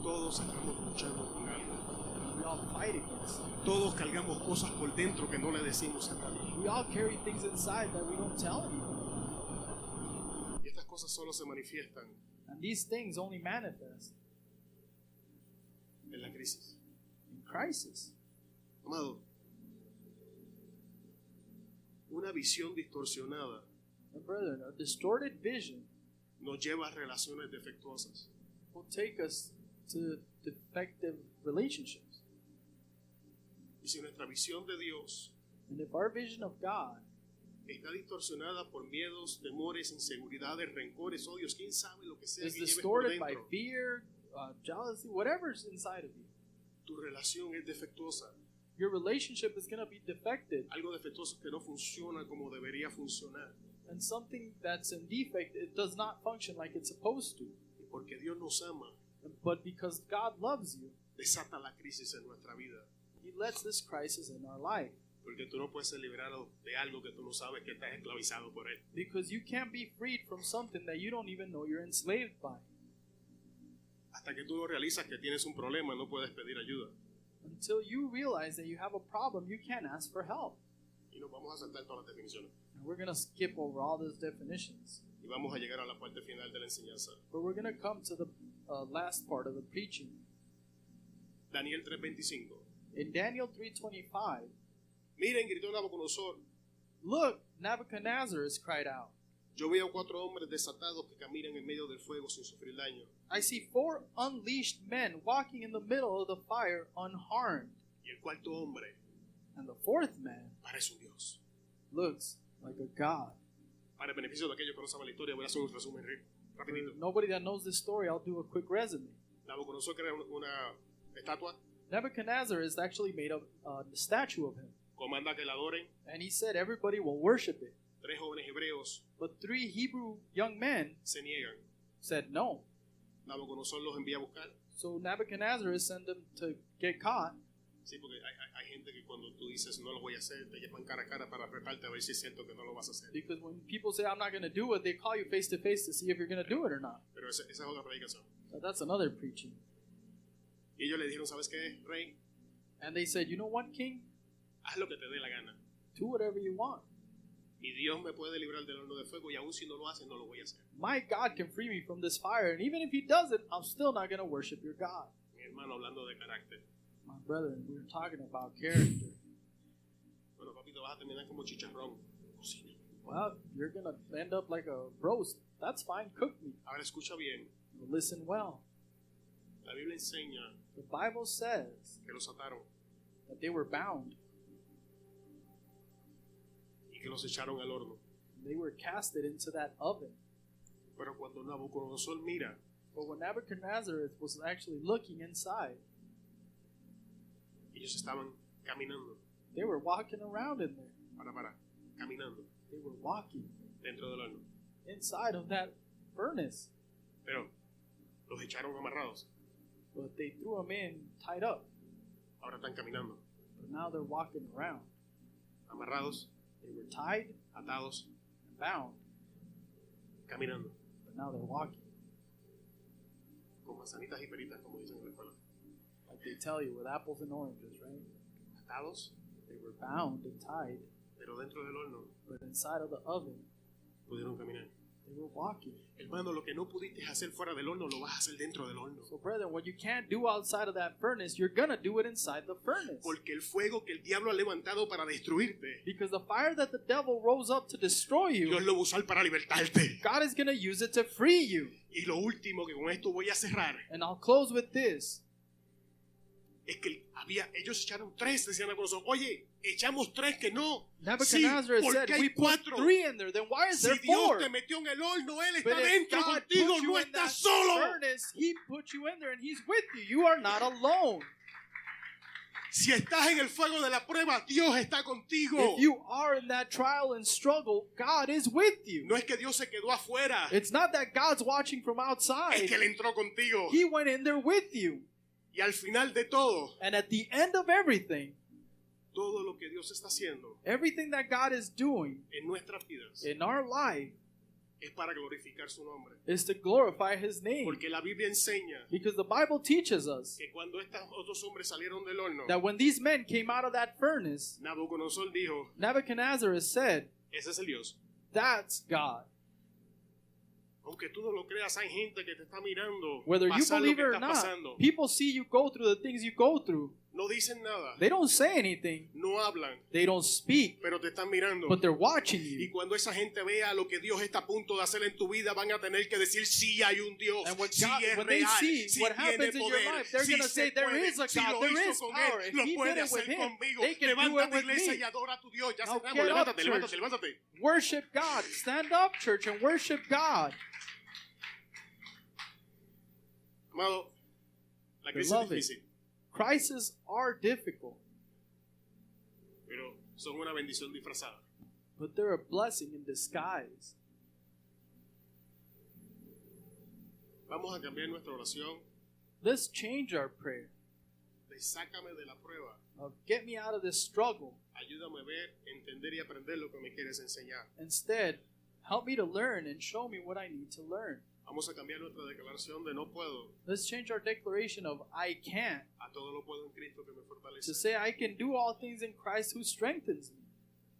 todos estamos luchando con algo, We all fight against it. todos cargamos cosas por dentro que no le decimos a nadie. We all carry things inside that we don't tell anyone. Y estas cosas solo se manifiestan And these things only manifest en la crisis. in crisis. Amado, una visión distorsionada And brethren, a distorted vision nos lleva a relaciones defectuosas. will take us to defective relationships. Y si nuestra visión de Dios And if our vision of God está distorsionada por miedos, temores, inseguridades, rencores, odios, quién sabe lo que sea is que lleves por distorted by dentro, fear, jealousy, whatever's inside of you, tu relación es defectuosa. your relationship is going to be defective. Algo defectuoso que no funciona como debería funcionar. And something that's in defect, it does not function like it's supposed to. Y porque Dios nos ama, But because God loves you, desata la crisis en nuestra vida. He lets this crisis in our life. Porque tú no puedes ser liberado de algo que tú no sabes que estás esclavizado por él. Because you can't be freed from something that you don't even know you're enslaved by. Hasta que tú no realizas que tienes un problema, no puedes pedir ayuda. Until you realize that you have a problem, you can't ask for help. Y nos vamos a saltar todas las definiciones. And we're going to skip over all those definitions. Y vamos a llegar a la parte final de la enseñanza. But we're going to come to the last part of the preaching. Daniel 3:25. In Daniel 3:25, Miren, gritó Nabucodonosor, look, Nebuchadnezzar has cried out. yo veo 4 hombres desatados que caminan en medio del fuego sin sufrir daño. I see 4 unleashed men walking in the middle of the fire unharmed. Y el cuarto hombre And the 4th man parece un dios. looks like a god. Para el beneficio de aquellos que no saben la historia, voy a hacer un resumen For rapidito. nobody that knows this story, I'll do a quick resume. Nabucodonosor crea una estatua, Nebuchadnezzar is actually made of a statue of him. comanda que la adoren. And he said everybody will worship it. 3 jóvenes hebreos But 3 Hebrew young men se niegan. said no. Nabucodonosor los envía a buscar. So Nebuchadnezzar sent them to get caught. Sí, porque hay gente que cuando tú dices no lo voy a hacer, te llaman cara a cara para retarte a ver si es cierto que no lo vas a hacer. Because when people say, I'm not going to do it, they call you face to face to see if you're going to do it or not. Pero esa es otra predicación. But that's another preaching. Y ellos le dijeron, ¿sabes qué, rey? And they said, you know what, king? Haz lo que te dé la gana. Do whatever you want. Mi Dios me puede librar del horno de fuego y aún si no lo hace, no lo voy a hacer. My God can free me from this fire. And even if he doesn't, I'm still not going to worship your God. Mi hermano, hablando de carácter. My brethren, we were talking about character. Bueno, papito, vas a terminar como chicharrón. Cocina. Well, you're going to end up like a roast. That's fine. Cook me. Ahora escucha bien. Listen well. La Biblia enseña The Bible says que los ataron that they were bound. y que los echaron al horno. They were casted into that oven. Pero cuando Nabucodonosor mira, But when Nebuchadnezzar was actually looking inside, ellos estaban caminando. they were walking around in there. Caminando They were walking dentro del horno. inside of that furnace. Pero los echaron amarrados. But they threw them in tied up. Ahora están caminando. But now they're walking around. Amarrados, They were tied atados, and bound. caminando. But now they're walking. Con manzanitas y peritas, como dicen en la escuela. Like they tell you, with apples and oranges, right? Atados, They were bound and tied. pero dentro del horno But inside of the oven, pudieron caminar. they were walking. Hermano, lo que no pudiste hacer fuera del horno, lo vas a hacer dentro del horno. So, brethren, what you can't do outside of that furnace, you're going to do it inside the furnace. Porque el fuego que el diablo ha levantado para destruirte, Because the fire that the devil rose up to destroy you, Dios lo va a usar para libertarte. God is going to use it to free you. Y lo último que con esto voy a cerrar And I'll close with this. es que ellos echaron 3, decían a Nabucodonosor, oye, echamos 3 que no. Sí, Nebuchadnezzar ¿por said, qué hay we put 4? 3 in there. Then why is there Si Dios 4? te metió en el horno, Él But está if dentro God contigo, put you no in that estás solo. furnace, He put you in there and He's with you. You are not alone. Si estás en el fuego de la prueba, Dios está contigo. If you are in that trial and struggle, God is with you. No es que Dios se quedó afuera, It's not that God's watching from es outside. que Él entró contigo. He went in there with you. Y al final de todo, And at the end of everything, todo lo que Dios está haciendo everything that God is doing en nuestras vidas in our life es para glorificar su nombre. is to glorify His name. Porque la Biblia enseña Because the Bible teaches us que cuando estos otros hombres salieron del horno, that when these men came out of that furnace, Nabucodonosor dijo, Nebuchadnezzar has said, ese es el Dios. that's God. Aunque tú no lo creas, hay gente que te está mirando Whether you pasar lo believe que it or está not, pasando. people see you go through the things you go through. No dicen nada, They don't say anything. no hablan, They don't speak, pero te están mirando. but they're watching Y you. cuando esa gente vea lo que Dios está a punto de hacer en tu vida, van a tener que decir sí hay un Dios, And when, sí God, es when they real, see sí what tiene happens in your poder, life, they're sí going to se say, there puede, is a si God, lo there hizo is con power. él, If lo He puede did it with hacer Him, conmigo. they can do it Levántate, with iglesia, me. y adora a tu Dios. Ya Now cerramos, get up, levántate, church. levántate. Worship God. Stand up, church, and worship God. Amado, la crisis es Beloved, difícil, crises are difficult, pero son una bendición disfrazada. but they're a blessing in disguise. Vamos a cambiar nuestra oración Let's change our prayer. de sácame de la prueba. Get me out of this struggle. Ayúdame a ver, entender y aprender lo que me quieres enseñar. Instead, help me to learn and show me what I need to learn. Vamos a cambiar nuestra declaración de no puedo Let's change our declaration of I can't a todo lo puedo en Cristo que me to fortalece. say I can do all things in Christ who strengthens me.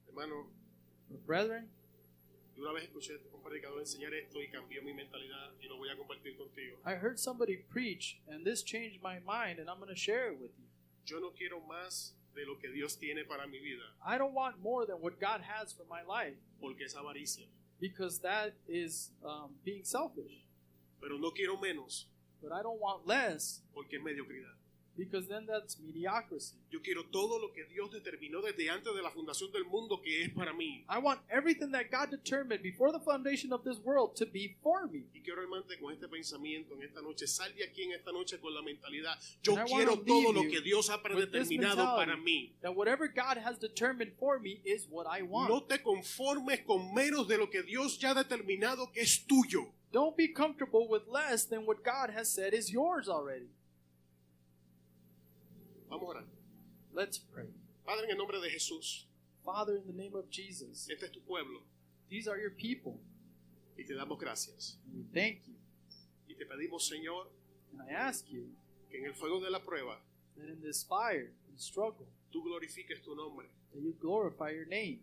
Hermano, Brethren, yo una vez escuché a un predicador enseñar esto y cambió mi mentalidad y lo voy a compartir contigo. I heard somebody preach and this changed my mind and I'm going to share it with you. Yo no quiero más de lo que Dios tiene para mi vida, I don't want more than what God has for my life porque es avaricia. because that is being selfish. Pero no quiero menos, But I don't want less porque es mediocridad. because then that's mediocrity. Yo quiero todo lo que Dios determinó desde antes de la fundación del mundo que es para mí. I want everything that God determined before the foundation of this world to be for me. Y quiero, hermano, con este pensamiento en esta noche, sal de aquí en esta noche con la mentalidad. Yo And I quiero wanna todo leave lo you que Dios ha with this predeterminado mentality para mí. that whatever God has determined for me is what I want. No te conformes con menos de lo que Dios ya ha determinado que es tuyo. Don't be comfortable with less than what God has said is yours already. Vamos a orar. Let's pray. Padre, en el nombre de Jesús, Father, in the name of Jesus, este es tu pueblo these are your people. y te damos gracias. And we thank you. Y te pedimos, Señor, And I ask you que en el fuego de la prueba that in this fire and struggle, tú glorifiques tu nombre that you glorify your name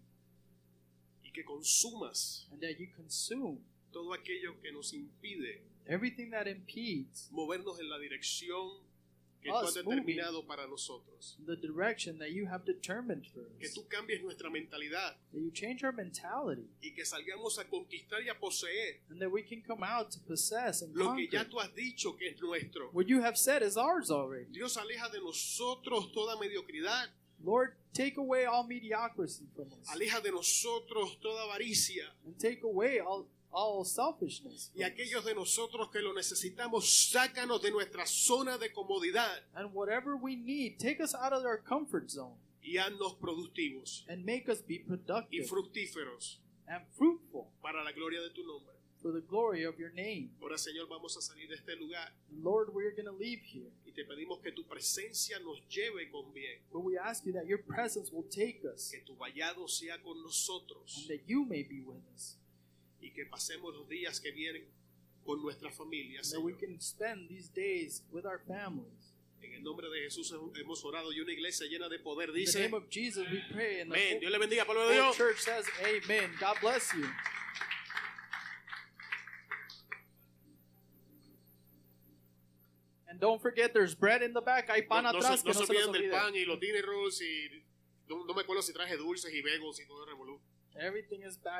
y que consumas and that you consume todo aquello que nos impide everything that impedes movernos en la dirección que tú Us has determinado para nosotros. the direction that you have determined for Que us. tú cambies nuestra mentalidad That you change our mentality y que salgamos a conquistar y a poseer and that we can come out to possess and lo que ya conquer tú has dicho que es nuestro. what you have said is ours already. Dios, aleja de nosotros toda mediocridad, Lord, take away all mediocrity from us aleja de nosotros toda avaricia, and take away all selfishness y from us. aquellos de nosotros que lo necesitamos, sácanos de nuestra zona de comodidad And whatever we need, take us out of our comfort zone y haznos productivos and make us be y productive fructíferos and fruitful para la gloria de tu nombre. for the glory of your name. Ahora, Señor, vamos a salir de este lugar Lord, we're going to leave here, y te pedimos que tu presencia nos lleve con bien, but we ask you that your presence will take us que tu vallado sea con and nosotros that you may be with us, y que pasemos los días que vienen con nuestra familia, and that we Señor. can spend these days with our families. En el nombre de Jesús hemos orado y una iglesia llena de poder In the dice, name of Jesus, we pray, and the amén. whole, Dios le bendiga, pueblo de whole Dios. church says, amen. God bless you. And don't forget, there's bread in the back. Hay pan No, no atrás se, que no no se se los olviden del olvide. pan y los dinner rolls y no me acuerdo si traje dulces y bagels y todo el revolú. Everything is back.